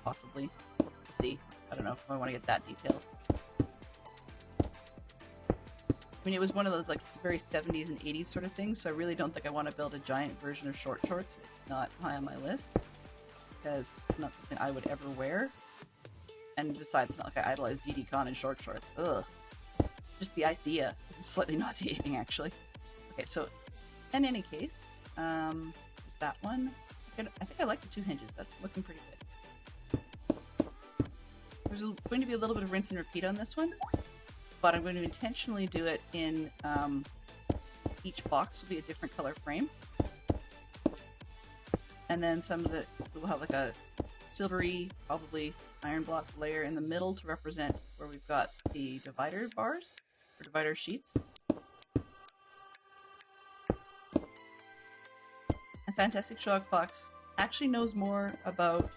possibly. We'll see. I don't know if I want to get that detailed. I mean, it was one of those like very 70s and 80s sort of things, so I really don't think I want to build a giant version of short shorts. It's not high on my list, because it's not something I would ever wear. And besides, it's not like I idolize Didi Khan in short shorts. Ugh. just the idea is slightly nauseating, actually. Okay, so in any case, there's that one. I think I like the 2 hinges. That's looking pretty good. There's going to be a little bit of rinse and repeat on this one, but I'm going to intentionally do it in each box will be a different color frame. And then some of the will have like a silvery, probably iron block layer in the middle to represent where we've got the divider bars or divider sheets. And Fantastic Sherlock Fox actually knows more about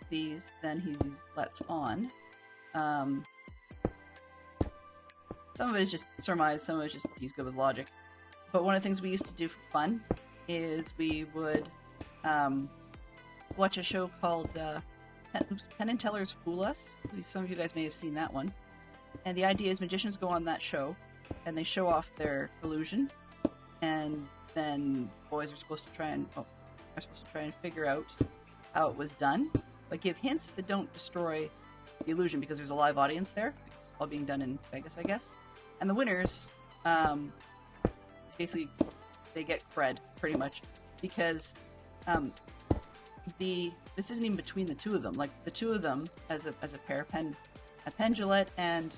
these than he lets on. Some of it is just surmise, some of it is just he's good with logic. But one of the things we used to do for fun is we would watch a show called Penn and Teller's Fool Us. Some of you guys may have seen that one. And the idea is magicians go on that show and they show off their illusion, and then boys are supposed to try and figure out how it was done, but give hints that don't destroy the illusion because there's a live audience there. It's all being done in Vegas, I guess. And the winners, basically, they get cred pretty much because this isn't even between the two of them. Like the two of them as a pair, Penn Jillette and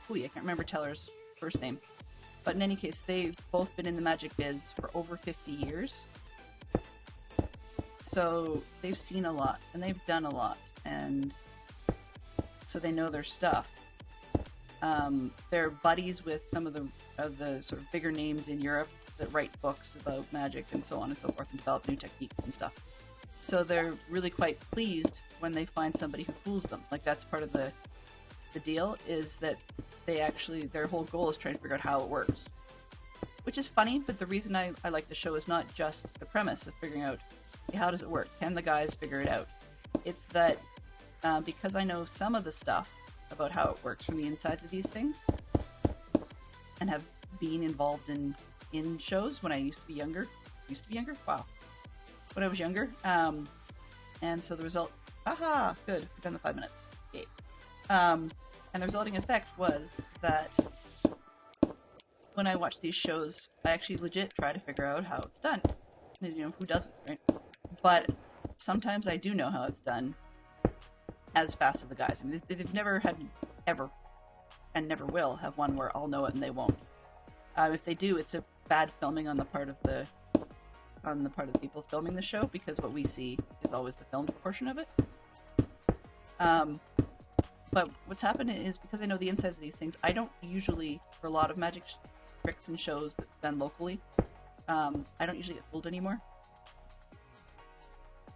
I can't remember Teller's first name. But in any case, they've both been in the magic biz for over 50 years. So they've seen a lot and they've done a lot, and so they know their stuff. They're buddies with some of the sort of bigger names in Europe that write books about magic and so on and so forth and develop new techniques and stuff. So they're really quite pleased when they find somebody who fools them. Like that's part of the deal, is that their whole goal is trying to figure out how it works. Which is funny, but the reason I like the show is not just the premise of figuring out how does it work? Can the guys figure it out? It's that because I know some of the stuff about how it works from the insides of these things and have been involved in shows when I used to be younger. Wow. When I was younger. And so the result... Aha! Good. We've done the 5 minutes. Yay. And the resulting effect was that when I watch these shows, I actually legit try to figure out how it's done. You know, who doesn't, right? But sometimes I do know how it's done as fast as the guys. I mean, they've never had, ever, and never will have one where I'll know it and they won't. If they do, it's a bad filming on the part of the people filming the show, because what we see is always the filmed portion of it. But what's happened is, because I know the insides of these things, I don't usually, for a lot of magic tricks and shows that done locally, I don't usually get fooled anymore.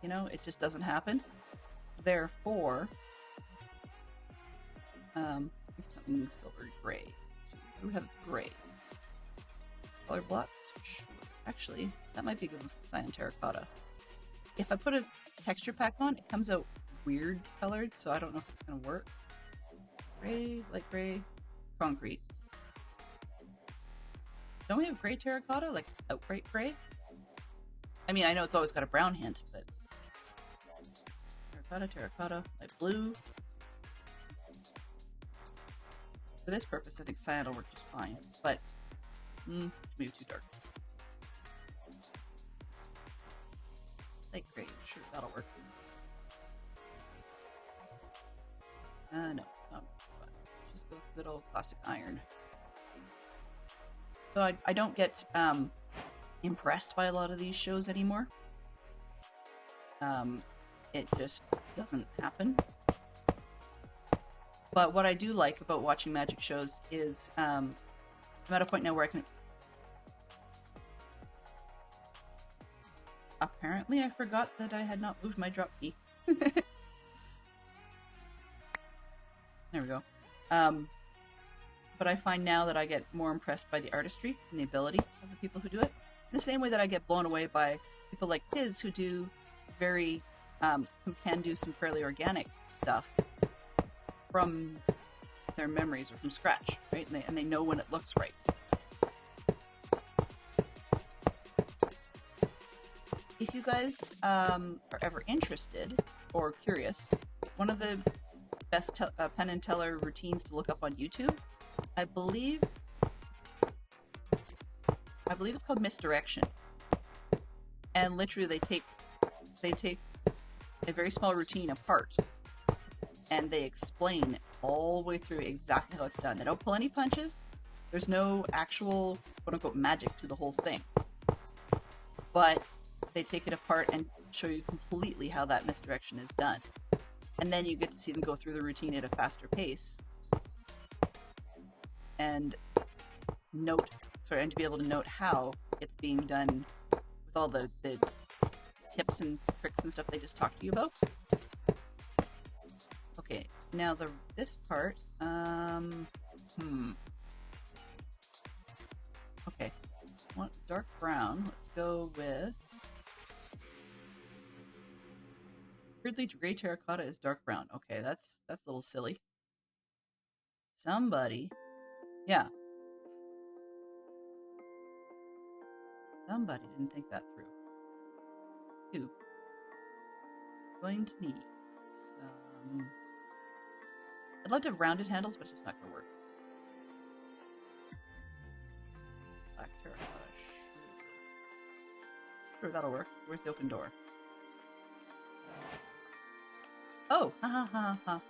You know, it just doesn't happen. Therefore, something silver gray. Let's see, what do we have? It's gray. Color blocks? Sure. Actually, that might be good for cyan terracotta. If I put a texture pack on, it comes out weird colored, so I don't know if it's gonna work. Gray, light gray, concrete. Don't we have gray terracotta? Like outright gray? I mean, I know it's always got a brown hint, but terracotta, light blue. For this purpose, I think cyan will work just fine, but maybe too dark. Light gray, sure, that'll work. No, it's not. But just go with good old classic iron. So I don't get impressed by a lot of these shows anymore. It just doesn't happen. But what I do like about watching magic shows is I'm at a point now where I can... Apparently I forgot that I had not moved my drop key. There we go. But I find now that I get more impressed by the artistry and the ability of the people who do it. The same way that I get blown away by people like Tiz, who do very, who can do some fairly organic stuff from their memories or from scratch, right? And they know when it looks right. If you guys are ever interested or curious, one of the best Penn and Teller routines to look up on YouTube. I believe it's called Misdirection. And literally they take a very small routine apart and they explain all the way through exactly how it's done. They don't pull any punches. There's no actual quote-unquote magic to the whole thing. But they take it apart and show you completely how that misdirection is done. And then you get to see them go through the routine at a faster pace. And to be able to note how it's being done with all the tips and tricks and stuff they just talked to you about. Okay, now this part, okay, I want dark brown. Let's go with weirdly gray terracotta is dark brown. Okay, that's a little silly. Somebody didn't think that through. Two. Going to need some. I'd love to have rounded handles, but it's just not going to work. Black terracotta. Sure, that'll work. Where's the open door? Oh, ha.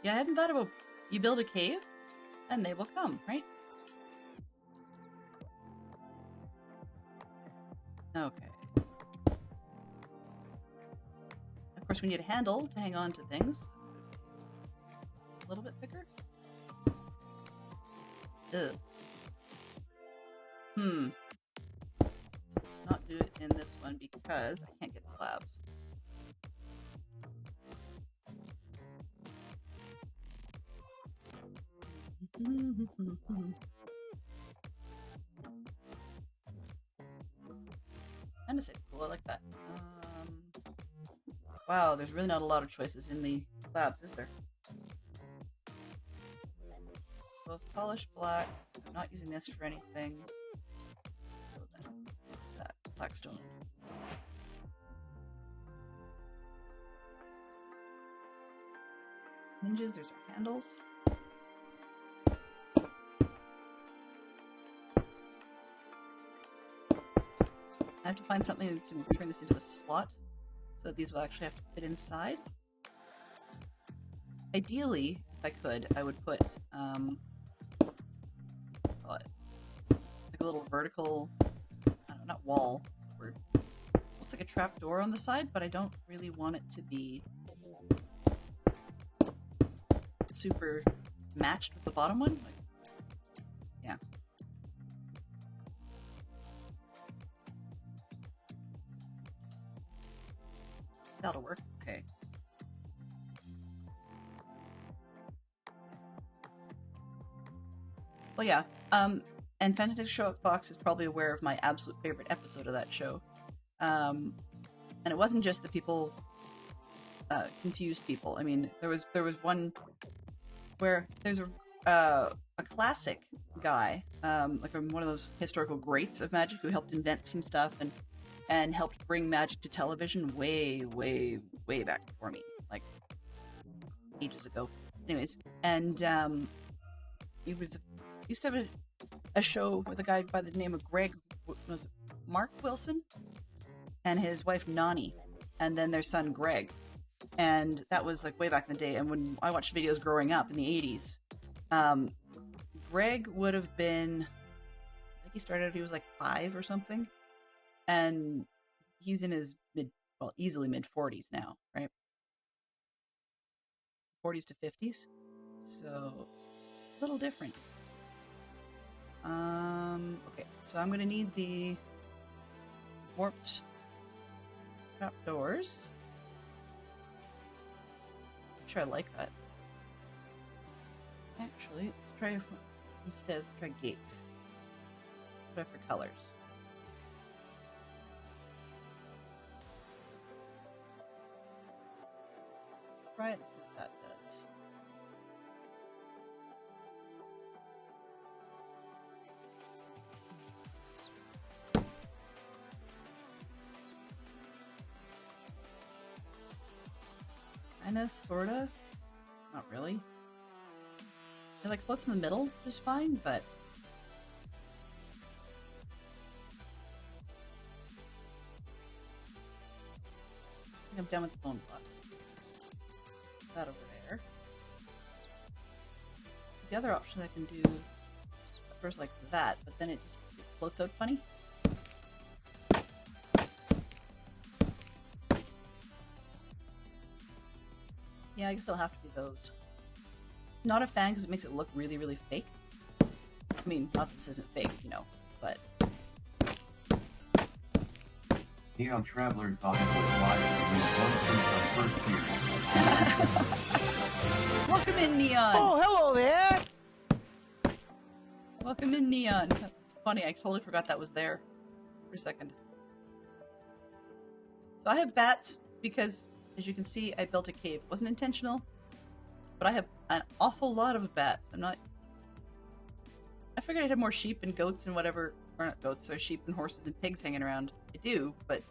Yeah, I hadn't thought about. You build a cave, and they will come, right? Okay. Of course, we need a handle to hang on to things. A little bit thicker. Ugh. Let's not do it in this one because I can't get slabs. And it's cool, I like that. Wow, there's really not a lot of choices in the slabs, is there? So polished black. I'm not using this for anything. So then, what's that? Blackstone. Hinges, there's our handles. I have to find something to turn this into a slot, so that these will actually have to fit inside. Ideally, if I could, I would put like a little vertical, I don't know, not wall, word. Looks like a trap door on the side, but I don't really want it to be super matched with the bottom one. Like, yeah. That'll work. Okay. Well, yeah. And Fantastic Showbox is probably aware of my absolute favorite episode of that show. And it wasn't just the people confused people. I mean, there was one where there's a classic guy, like one of those historical greats of magic who helped invent some stuff and helped bring magic to television way back before me, like ages ago. Anyways, and he used to have a show with a guy by the name of Mark Wilson and his wife Nani, and then their son Greg. And that was like way back in the day. And when I watched videos growing up in the 80s, Greg would have been, I think he started, he was like 5 or something. And he's in his easily mid 40s now, right? 40s to 50s. So, a little different. Okay, so I'm going to need the warped trapdoors. I'm sure I like that. Actually, let's try gates. Try for colors. Try it and see what that does. Kinda, sorta. Not really. It like floats in the middle, which is fine, but I think I'm done with the bone block. That over there. The other option I can do first like that, but then it just floats out funny. Yeah, I guess it'll have to be those. Not a fan because it makes it look really, really fake. I mean, not that this isn't fake, you know, but... Neon Traveler thought it was live and one since our first year. Welcome in, Neon! Oh, hello there. Welcome in, Neon! It's funny, I totally forgot that was there for a second. So I have bats because, as you can see, I built a cave. It wasn't intentional, but I have an awful lot of bats. I figured I'd have more sheep and goats and whatever, or not goats, or sheep and horses and pigs hanging around. I do, but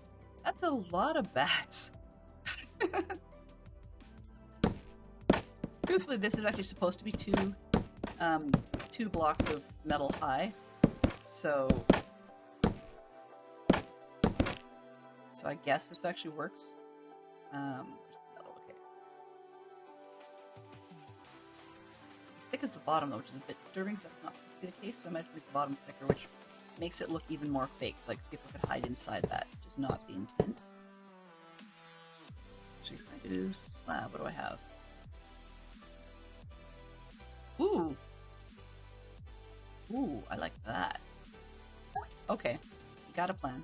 that's a lot of bats. Truthfully, this is actually supposed to be two blocks of metal high, so I guess this actually works. Where's the metal? Okay. As thick as the bottom, though, which is a bit disturbing because that's not supposed to be the case, so I might make the bottom thicker, which makes it look even more fake, like people could hide inside that, which is not the intent. Actually, if I do slab, what do I have? Ooh! Ooh, I like that. Okay, got a plan.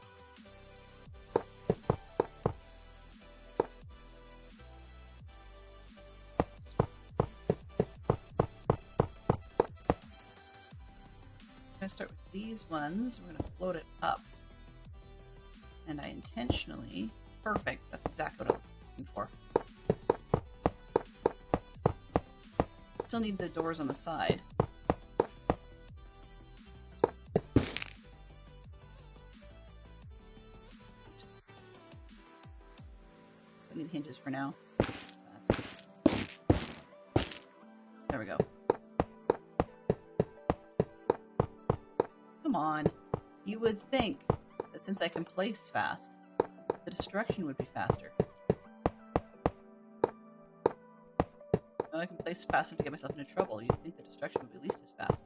I'm gonna start with these ones. We're gonna float it up. And I intentionally... Perfect, that's exactly what I'm looking for. Still need the doors on the side. I need hinges for now. There we go. Come on. You would think that since I can place fast, the destruction would be faster. When I can place fast enough to get myself into trouble, you'd think the destruction would be at least as fast.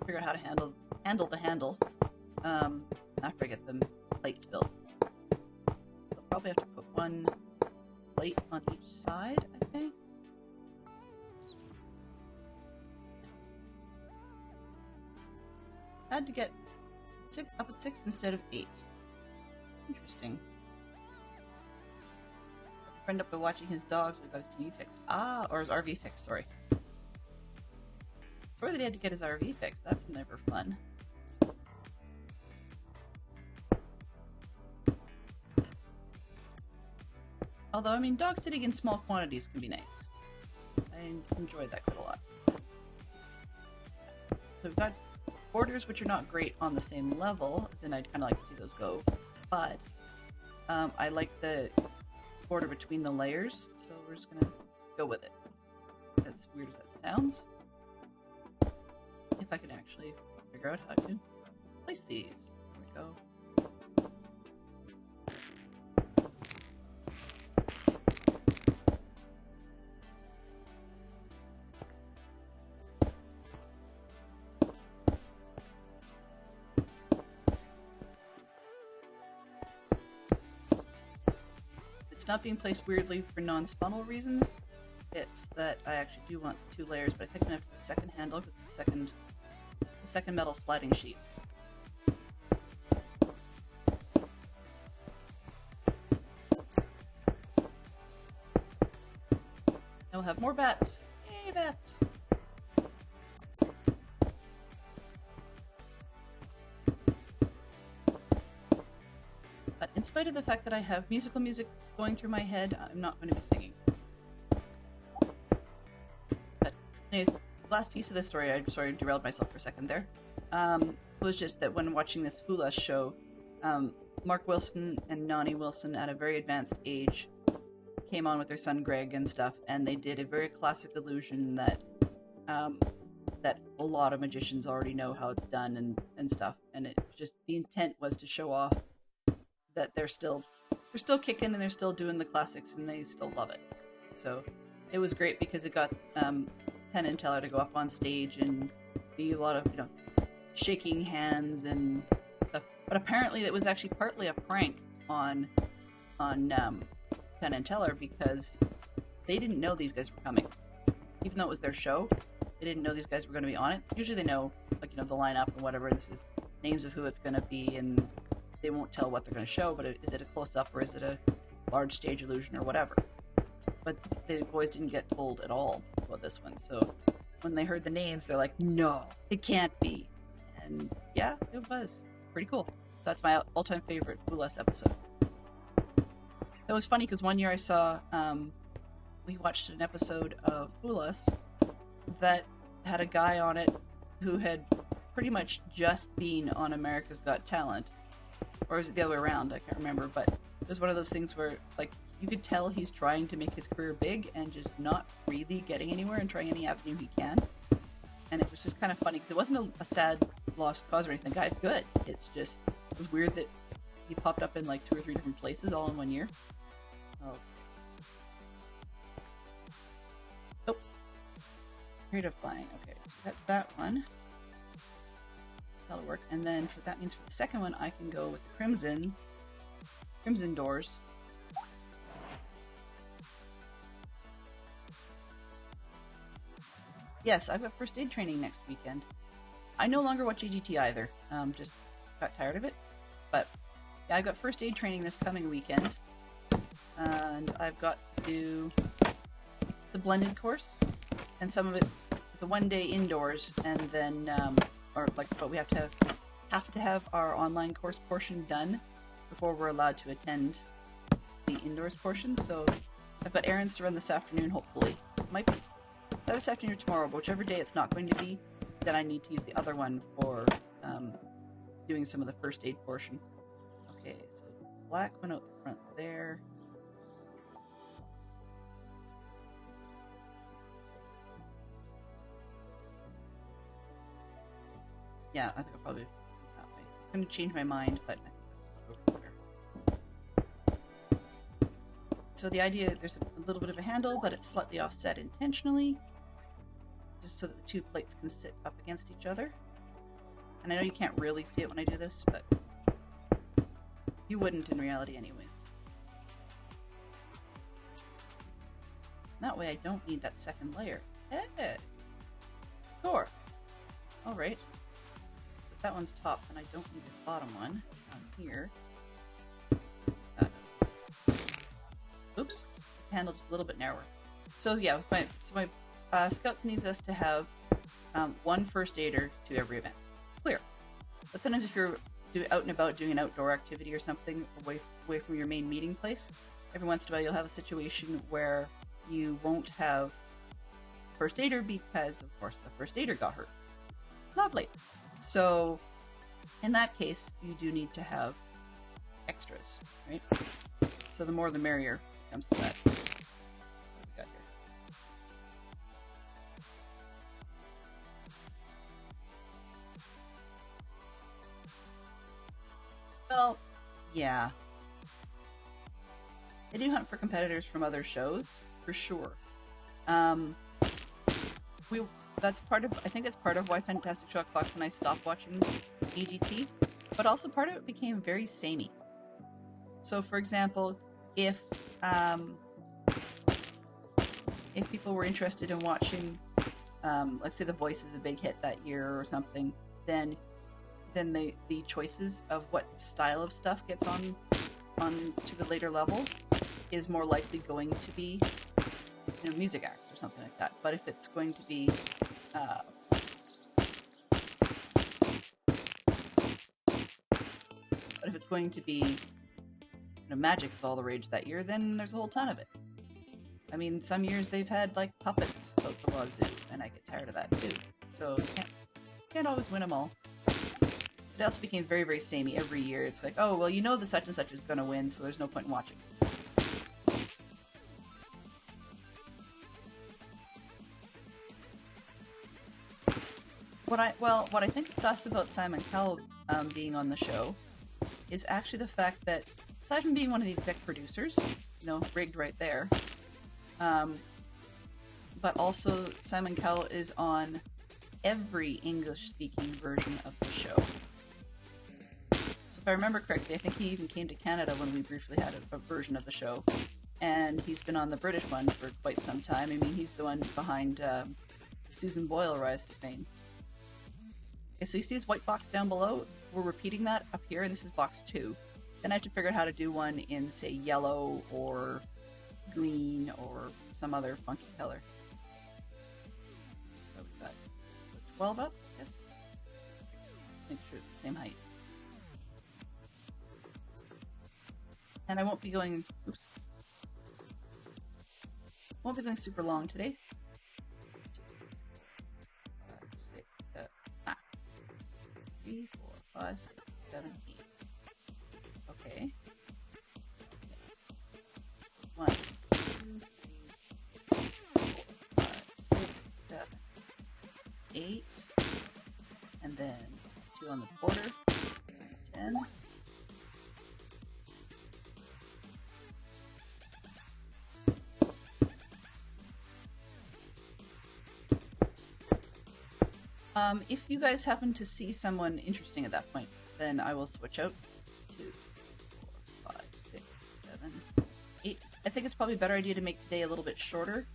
Figure out how to handle the handle after I get the plates built. I'll probably have to put one plate on each side, I think. I had to get up at 6 instead of 8. Interesting. A friend up by watching his dogs, we got his TV fixed. Ah, or his RV fixed, sorry. Sorry that he had to get his RV fixed. That's never fun. Although, I mean, dog sitting in small quantities can be nice. I enjoyed that quite a lot. So we've got borders which are not great on the same level, as in I'd kind of like to see those go, but I like the border between the layers, so we're just gonna go with it. As weird as that sounds. If I can actually figure out how to place these. There we go. It's not being placed weirdly for non-spawnal reasons. It's that I actually do want 2 layers, but I think I'm gonna have to put the second handle with the second metal sliding sheet. And we'll have more bats. Yay, bats! But in spite of the fact that I have musical music going through my head, I'm not going to be singing. But anyways, last piece of the story, I sorry derailed myself for a second there, was just that when watching this Fool Us show, Mark Wilson and Nani Wilson at a very advanced age came on with their son Greg and stuff, and they did a very classic illusion that that a lot of magicians already know how it's done and stuff, and it just, the intent was to show off that they're still kicking and they're still doing the classics and they still love it. So it was great because it got Penn and Teller to go up on stage and be a lot of, shaking hands and stuff. But apparently it was actually partly a prank on Penn and Teller, because they didn't know these guys were coming. Even though it was their show, they didn't know these guys were going to be on it. Usually they know, the lineup and whatever. This is names of who it's going to be, and they won't tell what they're going to show, but is it a close-up or is it a large stage illusion or whatever. But the boys didn't get told at all about this one. So when they heard the names, they're like, no, it can't be. And yeah, it was. It's pretty cool. That's my all-time favorite Fool Us episode. It was funny because one year I saw, we watched an episode of Fool Us that had a guy on it who had pretty much just been on America's Got Talent. Or is it the other way around? I can't remember. But it was one of those things where, you could tell he's trying to make his career big and just not really getting anywhere and trying any avenue he can. And it was just kind of funny because it wasn't a sad lost cause or anything. The guy's good. It's just, it was weird that he popped up in 2 or 3 different places all in one year. Oh. Oops. Period of flying. Okay, so that one. That'll work. And then that means for the second one, I can go with the Crimson Doors. Yes, I've got first aid training next weekend. I no longer watch AGT either. Just got tired of it. But yeah, I've got first aid training this coming weekend. And I've got to do the blended course. And some of it, the 1 day indoors, and then, but we have to have our online course portion done before we're allowed to attend the indoors portion. So I've got errands to run this afternoon, hopefully. Might be this afternoon or tomorrow, but whichever day it's not going to be, then I need to use the other one for doing some of the first aid portion. Okay, so black one out the front there. Yeah, I think I'll probably do it that way. It's going to change my mind, but I think this will go better. So the idea, there's a little bit of a handle, but it's slightly offset intentionally, just so that the 2 plates can sit up against each other. And I know you can't really see it when I do this, but you wouldn't in reality anyways. That way I don't need that second layer. Hey! Sure! Alright. That one's top, and I don't need this bottom one down here. Oops, the handle just a little bit narrower. So yeah, my Scouts needs us to have 1 first aider to every event. Clear. But sometimes if you're out and about doing an outdoor activity or something away from your main meeting place, every once in a while you'll have a situation where you won't have first aider because, of course, the first aider got hurt. Lovely. So, in that case, you do need to have extras, right? So the more the merrier when it comes to that. What we got here? Well, yeah. I do hunt for competitors from other shows, for sure. I think that's part of why Fantastic Shock Fox and I stopped watching AGT, but also part of it became very samey. So, for example, if people were interested in watching, let's say The Voice is a big hit that year or something, then the choices of what style of stuff gets on to the later levels is more likely going to be, music acts or something like that. But if it's going to be magic is all the rage that year, then there's a whole ton of it. I mean, some years they've had like puppets out the wazoo, and I get tired of that too. So can't always win them all. It also became very, very samey every year. It's like, oh, well, you know the such and such is going to win, so there's no point in watching. What I think is sus about Simon Cowell being on the show is actually the fact that, aside from being one of the exec producers, you know, rigged right there, but also Simon Cowell is on every English-speaking version of the show. So if I remember correctly, I think he even came to Canada when we briefly had a version of the show, and he's been on the British one for quite some time. I mean, he's the one behind Susan Boyle Rise to Fame. Okay, so you see this white box down below? We're repeating that up here, and this is box 2. Then I have to figure out how to do one in, say, yellow or green or some other funky color. So we've got 12 up, yes? Make sure it's the same height. And I won't be going, oops. Won't be going super long today. 3, 4, 5, 6, 7, 8. Okay. 1, 2, 3, 4, 5, 6, 7, 8. And then 2 on the border. 10. If you guys happen to see someone interesting at that point, then I will switch out. 2, 4, 5, 6, 7, 8. I think it's probably a better idea to make today a little bit shorter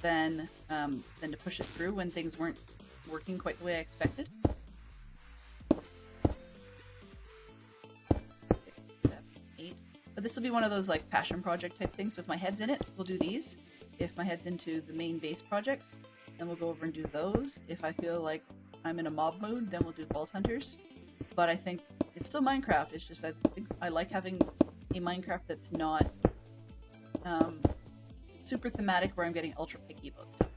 than to push it through when things weren't working quite the way I expected. 6, 7, 8. But this will be one of those like passion project type things. So if my head's in it, we'll do these. If my head's into the main base projects, then we'll go over and do those. If I feel like I'm in a mob mood, then we'll do Vault Hunters. But I think it's still Minecraft. It's just I think I like having a Minecraft that's not super thematic where I'm getting ultra picky about stuff.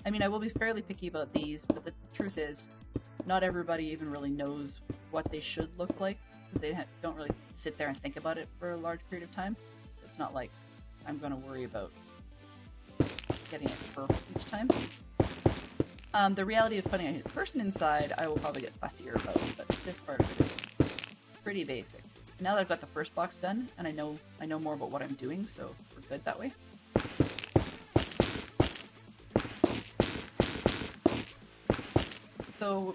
I mean, I will be fairly picky about these, but the truth is, not everybody even really knows what they should look like because they don't really sit there and think about it for a large period of time. So it's not like I'm going to worry about getting it perfect each time. The reality of putting a person inside, I will probably get fussier about, but this part of it is pretty basic. Now that I've got the first box done, and I know more about what I'm doing, so we're good that way. So,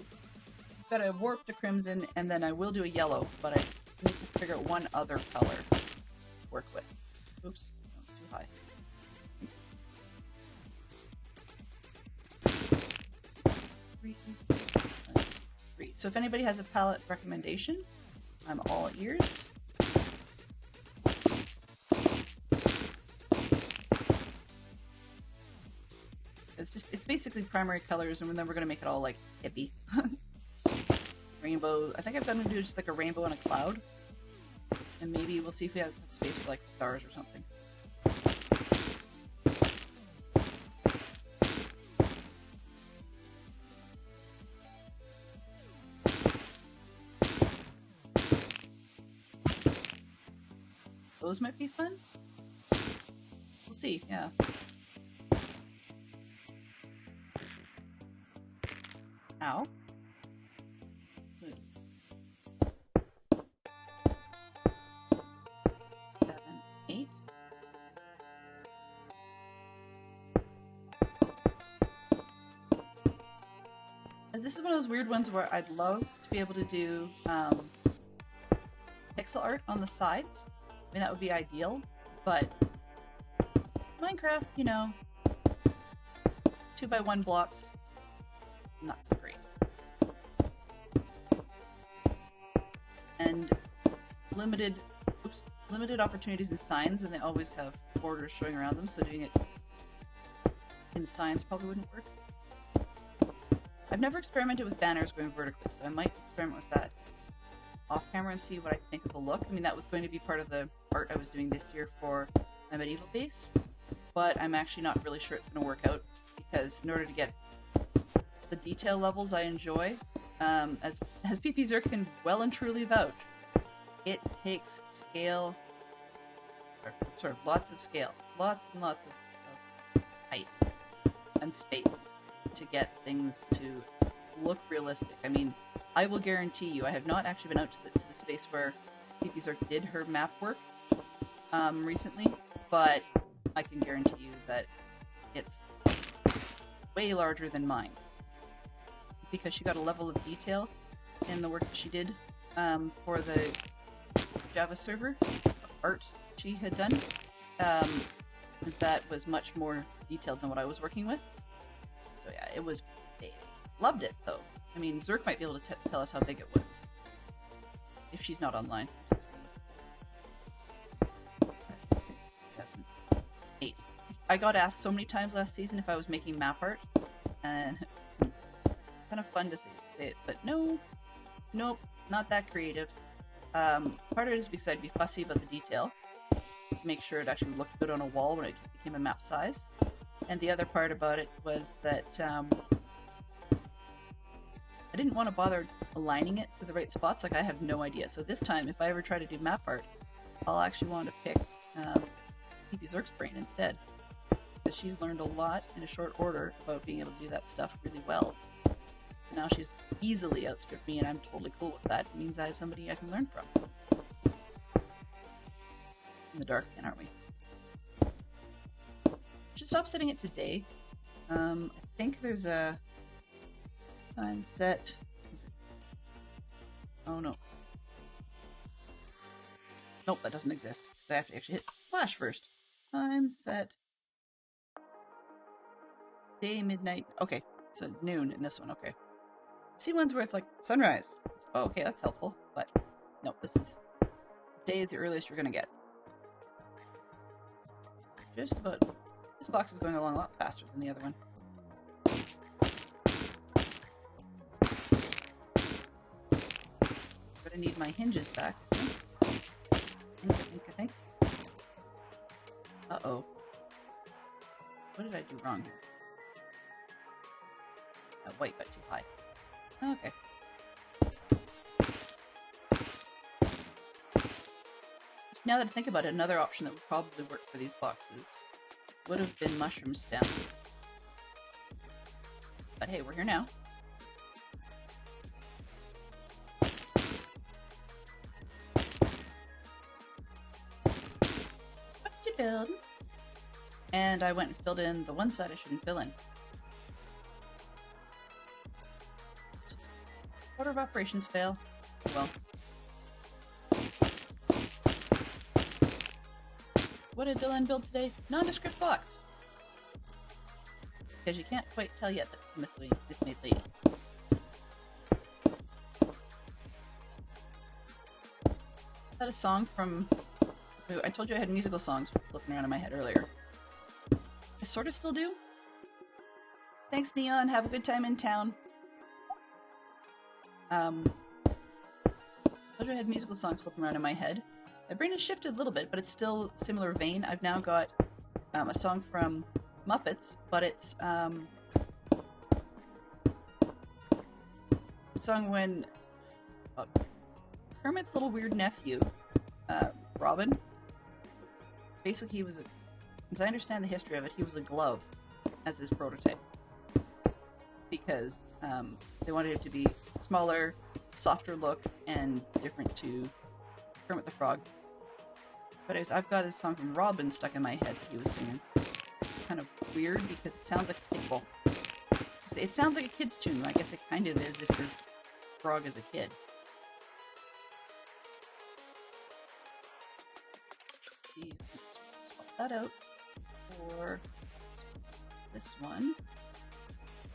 got a warp to crimson, and then I will do a yellow, but I need to figure out one other color to work with. Oops, that was too high. 3. So if anybody has a palette recommendation, I'm all ears. It's basically primary colors, and then we're gonna make it all like hippie. Rainbow. I think I'm gonna do just like a rainbow and a cloud, and maybe we'll see if we have space for like stars or something. Those might be fun. We'll see, yeah. Ow. 7, 8. This is one of those weird ones where I'd love to be able to do pixel art on the sides. I mean, that would be ideal, but Minecraft, you know, 2x1 blocks, not so great. And limited opportunities in signs, and they always have borders showing around them, so doing it in signs probably wouldn't work. I've never experimented with banners going vertically, so I might experiment with that off camera and see what I think of the look. I mean, that was going to be part of the art I was doing this year for my medieval base, but I'm actually not really sure it's going to work out, because in order to get the detail levels I enjoy, as PP Zerk can well and truly vouch, it takes scale, or sort of lots of scale, lots and lots of height and space to get things to look realistic. I mean, I will guarantee you, I have not actually been out to the space where PP Zerk did her map work recently, but I can guarantee you that it's way larger than mine, because she got a level of detail in the work that she did for the Java server art she had done that was much more detailed than what I was working with. So yeah, it was big. Loved it though. I mean, Zerk might be able to tell us how big it was if she's not online. 8. I got asked so many times last season if I was making map art, and it's kind of fun to say it, but nope, not that creative. Part of it is because I'd be fussy about the detail to make sure it actually looked good on a wall when it became a map size. And the other part about it was that I didn't want to bother aligning it to the right spots. Like, I have no idea. So this time, if I ever try to do map art, I'll actually want to pick PP Zerk's brain instead, because she's learned a lot in a short order about being able to do that stuff really well. Now she's easily outstripped me, and I'm totally cool with that. It means I have somebody I can learn from. In the dark again, aren't we? Should stop setting it to day. I think there's a time set. Oh no. Nope, that doesn't exist, because I have to actually hit slash first. Time set. Day, midnight. Okay, so noon in this one, okay. I've seen ones where it's like sunrise. Oh, okay, that's helpful, but nope, this is day is the earliest you're gonna get. Just about. This box is going along a lot faster than the other one. Gonna need my hinges back, I think. Uh-oh. What did I do wrong here? That white got too high. Okay. Now that I think about it, another option that would probably work for these boxes would have been mushroom stem. But hey, we're here now. What did you build? And I went and filled in the one side I shouldn't fill in. Order of operations fail. Well. What did Dylan build today? Nondescript box. Because you can't quite tell yet that it's a mismade lady. Is that a song from... I told you I had musical songs flipping around in my head earlier. I sort of still do. Thanks, Neon. Have a good time in town. I told you I had musical songs flipping around in my head. My brain has shifted a little bit, but it's still similar vein. I've now got a song from Muppets, but it's a song when Kermit's little weird nephew, Robin, basically he was, as I understand the history of it, he was a glove as his prototype. Because they wanted it to be smaller, softer look, and different to Kermit the Frog. But I've got a song from Robin stuck in my head that he was singing. Kind of weird because it sounds like it sounds like a kid's tune. I guess it kind of is if your frog is a kid. See, swap that out for this one.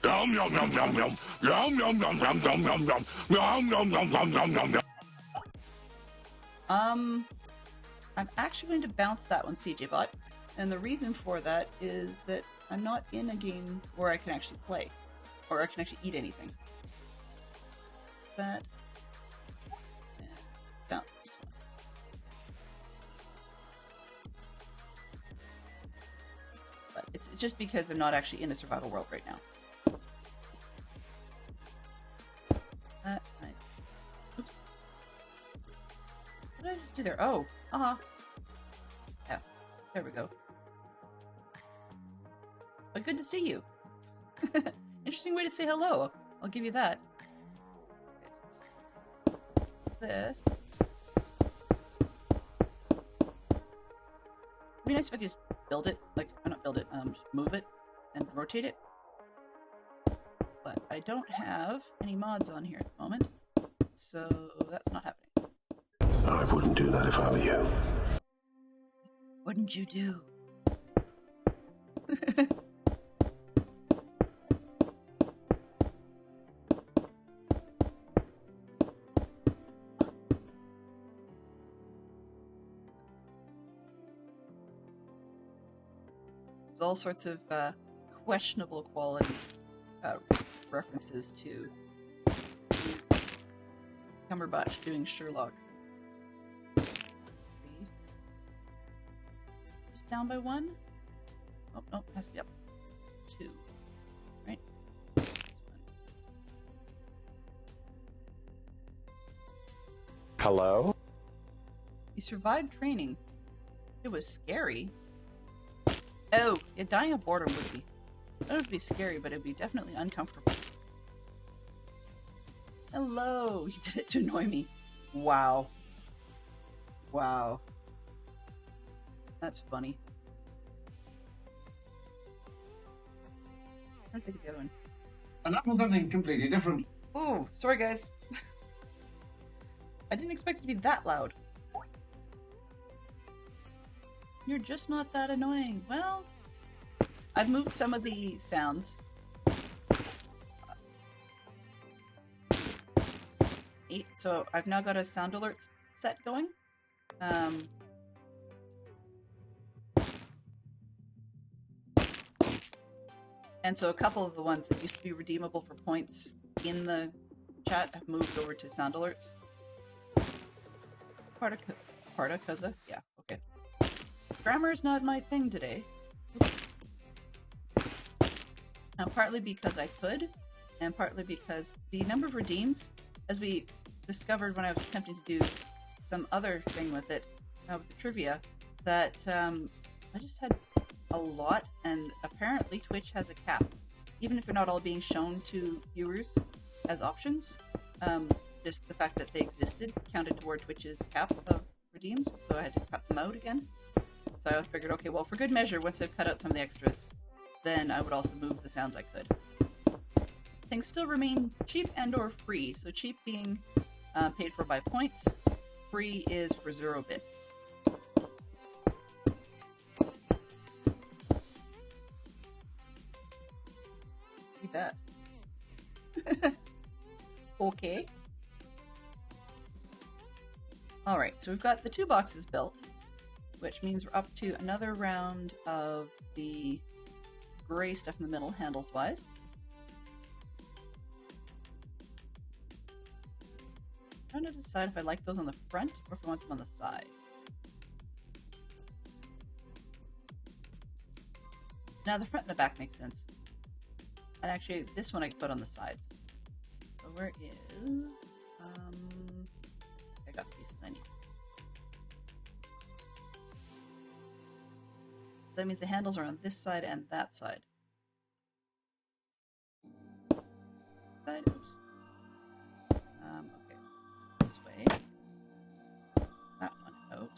Yum yum yum yum yum yum yum yum yum yum yum yum yum yum yum yum yum yum. I'm actually going to bounce that one, CJBot, and the reason for that is that I'm not in a game where I can actually play, or I can actually eat anything. That, and bounce this one. just because I'm not actually in a survival world right now. That's nice. Oops. What did I just do there? Oh, yeah, there we go. But good to see you. Interesting way to say hello. I'll give you that. Okay, so this. It'd be nice if I could just build it, like, not build it, just move it and rotate it. But I don't have any mods on here at the moment, so that's not happening. I wouldn't do that if I were you. Wouldn't you do? There's all sorts of questionable quality references to Cumberbatch doing Sherlock. Just down by one? Oh, no, it has to be up. 2. Right? This one. Hello? You survived training. It was scary. Oh, yeah, dying of boredom would be. I don't know if it'd be scary, but it'd be definitely uncomfortable. Hello! You did it to annoy me. Wow. Wow. That's funny. I'll take the other one. And that was something completely different. Ooh, sorry guys. I didn't expect it to be that loud. You're just not that annoying. Well, I've moved some of the sounds. 8, so I've now got a sound alerts set going. And so a couple of the ones that used to be redeemable for points in the chat have moved over to sound alerts. Partakaza? Yeah, okay. Grammar's not my thing today. Partly because I could, and partly because the number of redeems, as we discovered when I was attempting to do some other thing with it, with the trivia, that I just had a lot, and apparently Twitch has a cap. Even if they're not all being shown to viewers as options, just the fact that they existed counted toward Twitch's cap of redeems, so I had to cut them out again. So I figured, okay, well, for good measure, once I've cut out some of the extras, then I would also move the sounds I could. Things still remain cheap and or free, so cheap being paid for by points, free is for 0 bits. You bet. Okay. Alright, so we've got the 2 boxes built, which means we're up to another round of the gray stuff in the middle, handles-wise. I'm trying to decide if I like those on the front or if I want them on the side. Now the front and the back makes sense. And actually, this one I can put on the sides. So where is... I got the pieces I need. That means the handles are on this side and that side. Oops. Okay. This way. That one out.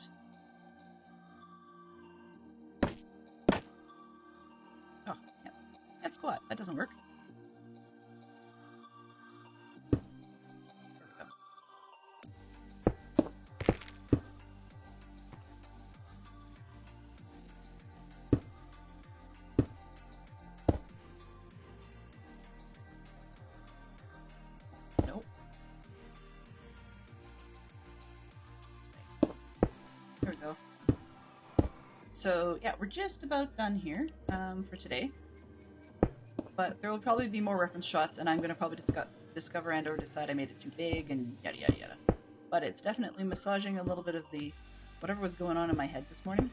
Oh, can't squat. That doesn't work. So yeah, we're just about done here for today. But there will probably be more reference shots, and I'm going to probably discover and or decide I made it too big and yada yada yada. But it's definitely massaging a little bit of the whatever was going on in my head this morning.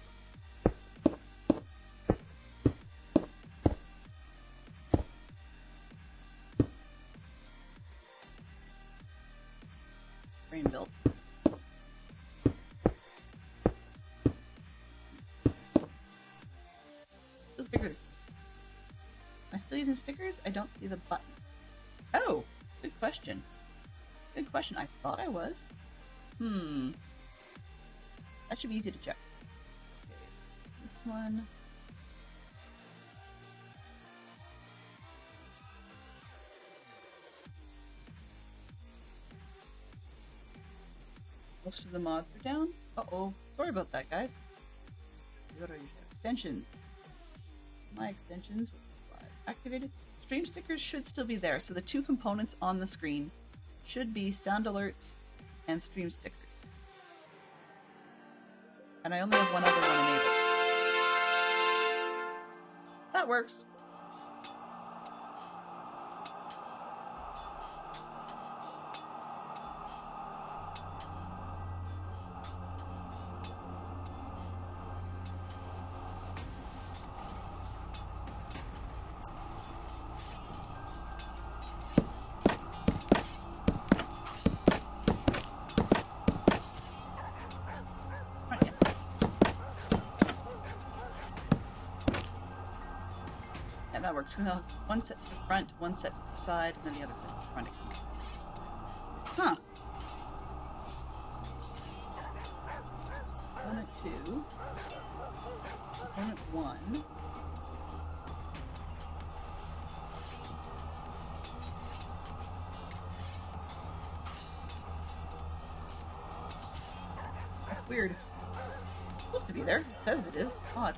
bigger. Am I still using stickers? I don't see the button. Oh, good question. Good question. I thought I was. That should be easy to check. Okay, this one. Most of the mods are down. Uh-oh. Sorry about that, guys. What are your extensions? My extensions was activated. Stream stickers should still be there. So the two components on the screen should be sound alerts and stream stickers. And I only have one other one enabled. That works. That works. So one set to the front, one set to the side, and then the other set to the front again. Huh. Component 2. Component 1. That's weird. It's supposed to be there. It says it is. Odd.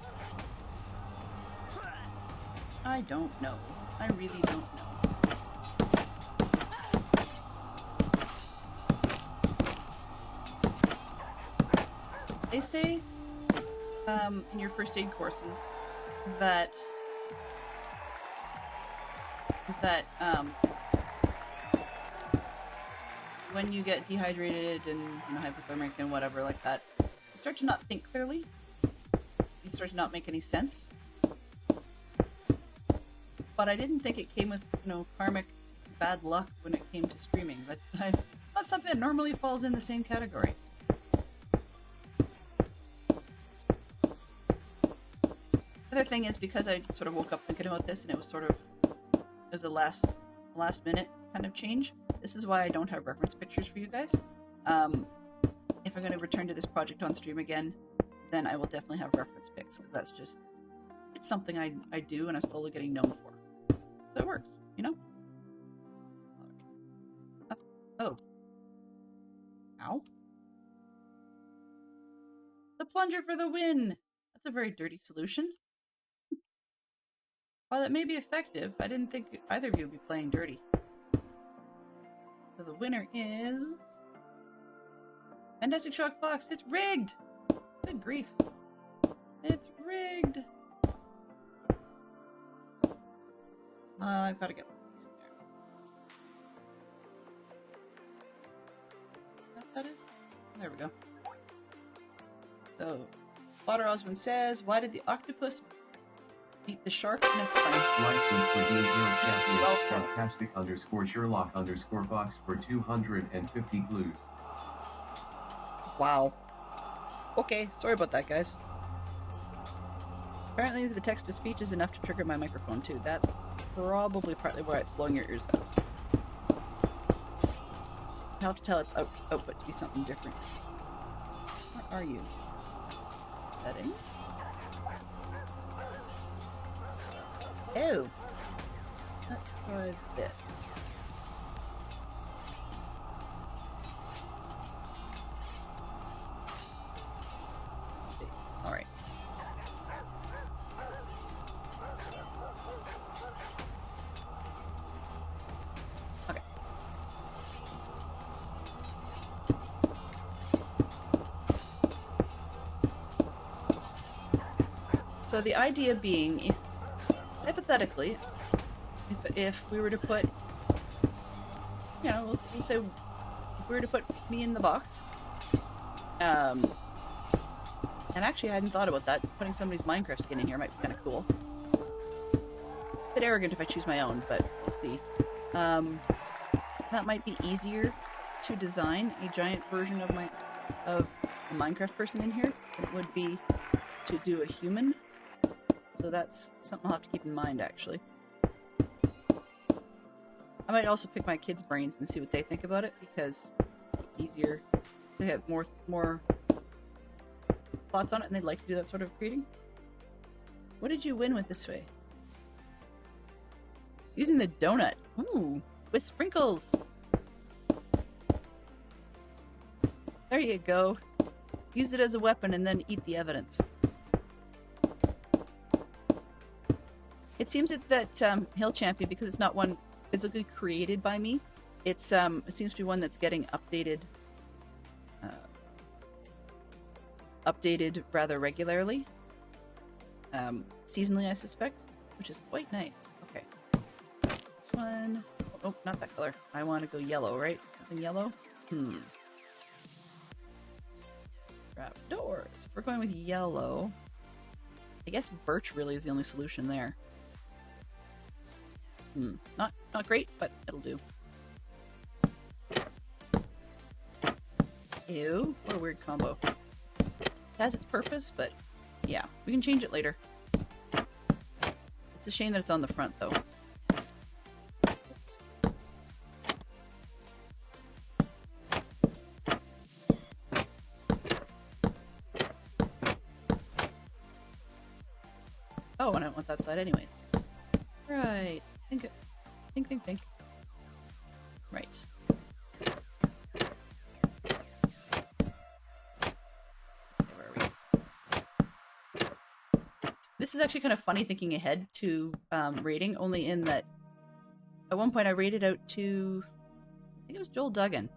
I don't know. I really don't know. They say in your first aid courses that when you get dehydrated and hypothermic and whatever like that, you start to not think clearly. You start to not make any sense. But I didn't think it came with, karmic bad luck when it came to streaming. That's not something that normally falls in the same category. The other thing is, because I sort of woke up thinking about this, and it was a last minute kind of change. This is why I don't have reference pictures for you guys. If I'm going to return to this project on stream again, then I will definitely have reference pics, because that's just, it's something I do and I'm slowly getting known for. So it works, Oh. Ow. The plunger for the win! That's a very dirty solution. While it may be effective, I didn't think either of you would be playing dirty. So the winner is... Fantastic Shock Fox! It's rigged! Good grief. It's rigged! I've got to get one of these there. That is? There we go. So, Water Osmond says, why did the octopus beat the shark in a fight? License for D0 Champions, fantastic _Sherlock _Fox for 250 clues. Wow. Okay, sorry about that, guys. Apparently the text-to-speech is enough to trigger my microphone, too. That's probably partly why it's blowing your ears out. I'll have to tell its output to be something different. Where are you? Settings? Oh! Let's try this. Alright. Okay. So the idea being, if hypothetically, if we were to put, we'll say, if we were to put me in the box, and actually I hadn't thought about that, putting somebody's Minecraft skin in here might be kind of cool. A bit arrogant if I choose my own, but we'll see. That might be easier to design a giant version of a Minecraft person in here than it would be to do a human. So that's something I'll have to keep in mind, actually. I might also pick my kids' brains and see what they think about it, because it's easier to have more thoughts on it, and they'd like to do that sort of creating. What did you win with this way? Using the donut. Ooh, with sprinkles. There you go. Use it as a weapon and then eat the evidence. It seems that Hill Champion, because it's not one physically created by me, it seems to be one that's getting updated rather regularly. Seasonally, I suspect, which is quite nice. Okay. This one. Oh, not that color. I want to go yellow, right? Something yellow? Trapdoors. If we're going with yellow, I guess birch really is the only solution there. Not great, but it'll do. Ew, what a weird combo. It has its purpose, but yeah, we can change it later. It's a shame that it's on the front, though. Oops. Oh, and I don't want that side anyways. Right. Think. Right. Where are we? This is actually kind of funny thinking ahead to rating, only in that at one point I rated out to, I think it was Joel Duggan,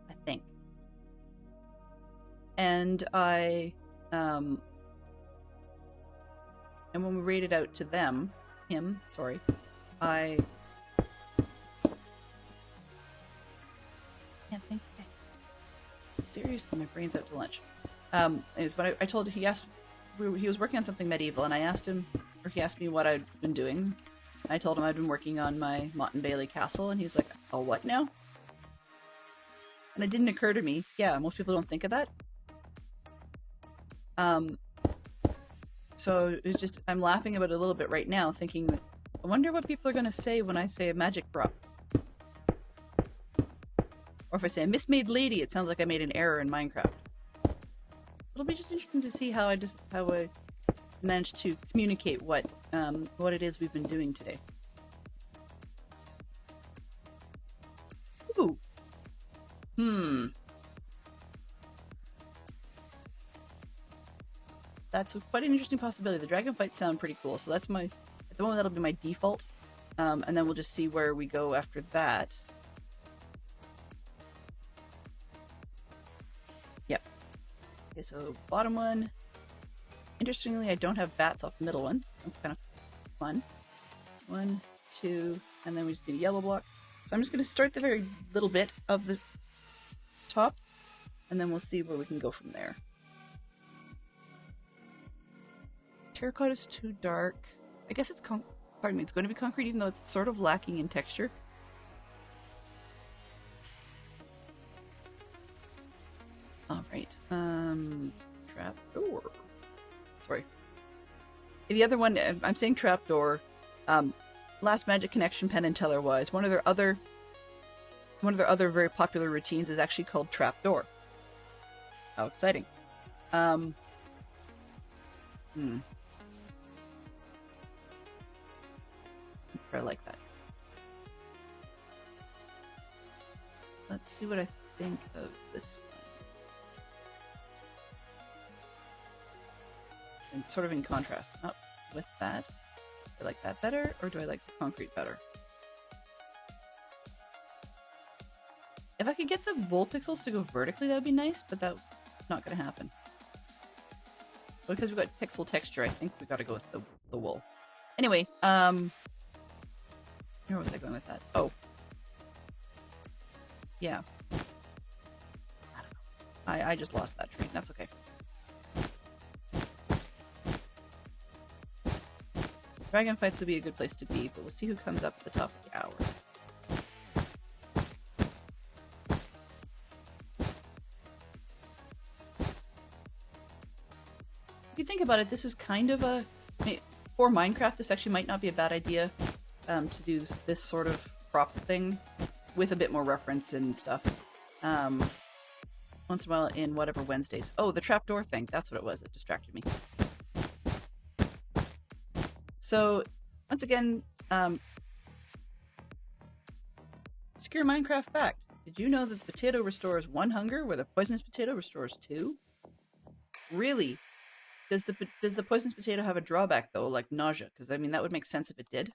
I think. And and when we rated out to him, I can't think. Seriously, my brain's out to lunch. But I told he was working on something medieval, and I asked him, or he asked me what I'd been doing. I told him I'd been working on my Mott and Bailey castle, and he's like, "Oh, what now?" And it didn't occur to me. Yeah, most people don't think of that. So it's just, I'm laughing about it a little bit right now, thinking, I wonder what people are going to say when I say a magic prop. Or if I say a mismade lady, it sounds like I made an error in Minecraft. It'll be just interesting to see how I managed to communicate what it is we've been doing today. Ooh. That's quite an interesting possibility. The dragon fights sound pretty cool, so that's at the moment that'll be my default. And then we'll just see where we go after that. Yep. Okay, so bottom one. Interestingly, I don't have bats off the middle one. That's kind of fun. 1, 2, and then we just need a yellow block. So I'm just going to start the very little bit of the top, and then we'll see where we can go from there. Terracotta is too dark. I guess it's going to be concrete, even though it's sort of lacking in texture. Alright. Trapdoor. Sorry. The other one, I'm saying trapdoor. Last Magic Connection Penn and Teller wise, one of their other very popular routines is actually called Trapdoor. How exciting. I like that. Let's see what I think of this one. And sort of in contrast. Not with that. Do I like that better, or do I like the concrete better? If I could get the wool pixels to go vertically, that would be nice, but that's not going to happen. Because we've got pixel texture, I think we've got to go with the wool. Anyway, where was I going with that? Oh. Yeah. I don't know. I just lost that train. That's okay. Dragon fights would be a good place to be, but we'll see who comes up at the top of the hour. If you think about it, this is kind of a... for Minecraft, this actually might not be a bad idea to do this sort of prop thing with a bit more reference and stuff. Once in a while in whatever Wednesdays. Oh, the trapdoor thing. That's what it was that distracted me. So, once again, obscure Minecraft fact. Did you know that the potato restores 1 hunger, where the poisonous potato restores 2? Really? Does the poisonous potato have a drawback, though, like nausea? Because, I mean, that would make sense if it did.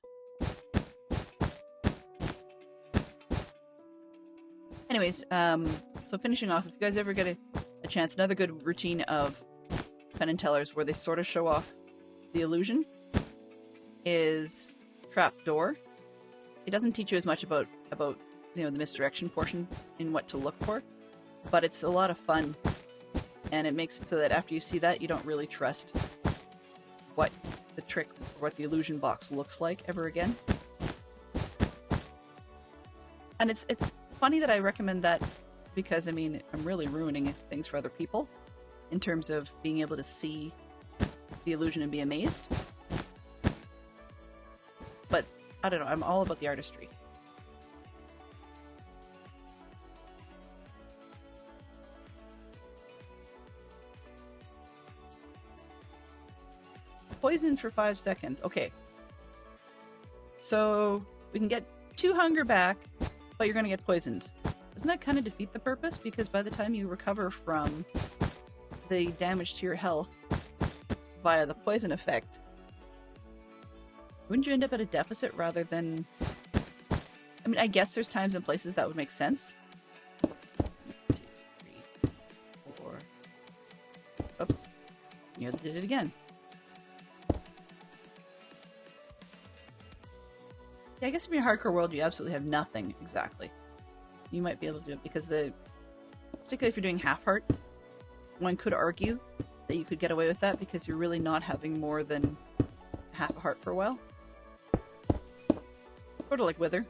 Anyways, so finishing off, if you guys ever get a chance, another good routine of Penn and Teller's where they sort of show off the illusion is Trapdoor. It doesn't teach you as much about the misdirection portion in what to look for, but it's a lot of fun, and it makes it so that after you see that, you don't really trust what the trick, what the illusion box looks like ever again. And it's funny that I recommend that because, I mean, I'm really ruining things for other people in terms of being able to see the illusion and be amazed. But, I don't know, I'm all about the artistry. Poison for 5 seconds. Okay. So, we can get 2 hunger back, but you're going to get poisoned. Doesn't that kind of defeat the purpose? Because by the time you recover from the damage to your health via the poison effect, wouldn't you end up at a deficit rather than... I mean, I guess there's times and places that would make sense. 1, 2, 3, 4. Oops. Nearly did it again. Yeah, I guess in your hardcore world, you absolutely have nothing, exactly. You might be able to do it because particularly if you're doing half heart, one could argue that you could get away with that because you're really not having more than half a heart for a while. Sort of like Wither.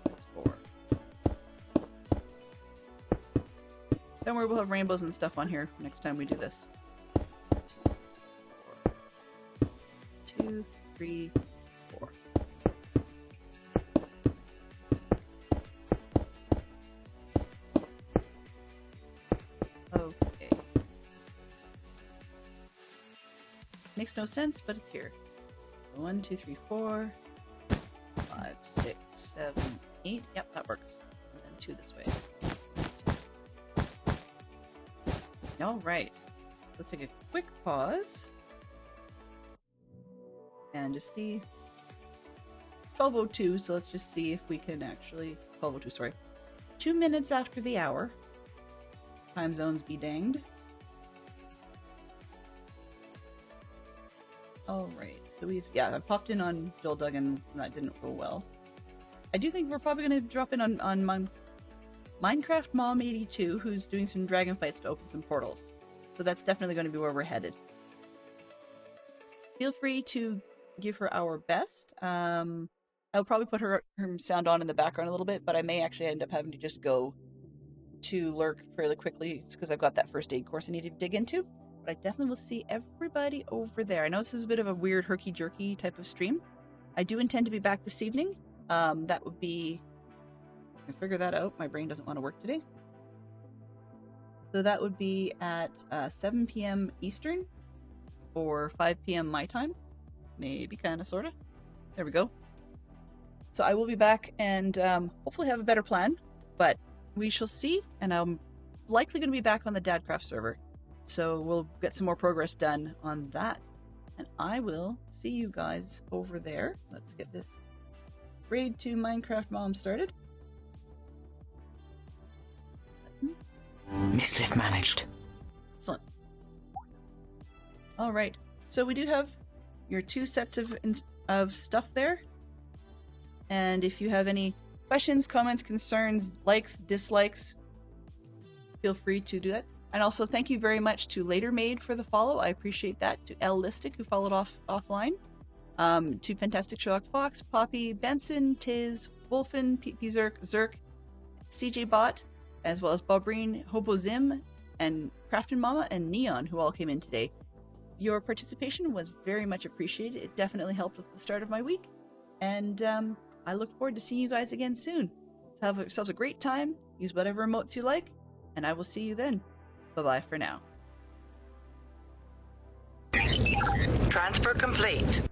That's 4. Don't worry, we'll have rainbows and stuff on here next time we do this. 2, 3, 4. Okay. Makes no sense, but it's here. 1, 2, 3, 4, 5, 6, 7, 8. Yep, that works. And then 2 this way. All right. Let's take a quick pause. And just see. It's 12:02, so let's just see if we can actually... 12:02, sorry. 2 minutes after the hour. Time zones be danged. Alright, so I popped in on Joel Duggan, and that didn't go well. I do think we're probably going to drop in on Minecraft Mom 82, who's doing some dragon fights to open some portals. So that's definitely going to be where we're headed. Feel free to give her our best. I'll probably put her sound on in the background a little bit, but I may actually end up having to just go to lurk fairly quickly because I've got that first aid course I need to dig into. But I definitely will see everybody over there. I know this is a bit of a weird herky-jerky type of stream. I do intend to be back this evening. That would be... I can figure that out. My brain doesn't want to work today. So that would be at 7 p.m. Eastern or 5 p.m. my time. Maybe, kind of, sort of. There we go. So I will be back and hopefully have a better plan, but we shall see. And I'm likely going to be back on the Dadcraft server. So we'll get some more progress done on that. And I will see you guys over there. Let's get this Raid 2 Minecraft Mom started. Mischief managed. Excellent. Alright, so we do have your 2 sets of stuff there. And if you have any questions, comments, concerns, likes, dislikes, feel free to do that. And also thank you very much to LaterMade for the follow. I appreciate that. To L Listic, who followed offline. To Fantastic Sherlock Fox, Poppy, Benson, Tiz, Wolfen, PP Zerk, CJ Bot, as well as Bobreen, Hobo Zim, and Craftin' Mama, and Neon, who all came in today. Your participation was very much appreciated. It definitely helped with the start of my week. And I look forward to seeing you guys again soon. So have yourselves a great time. Use whatever emotes you like. And I will see you then. Bye-bye for now. Transfer complete.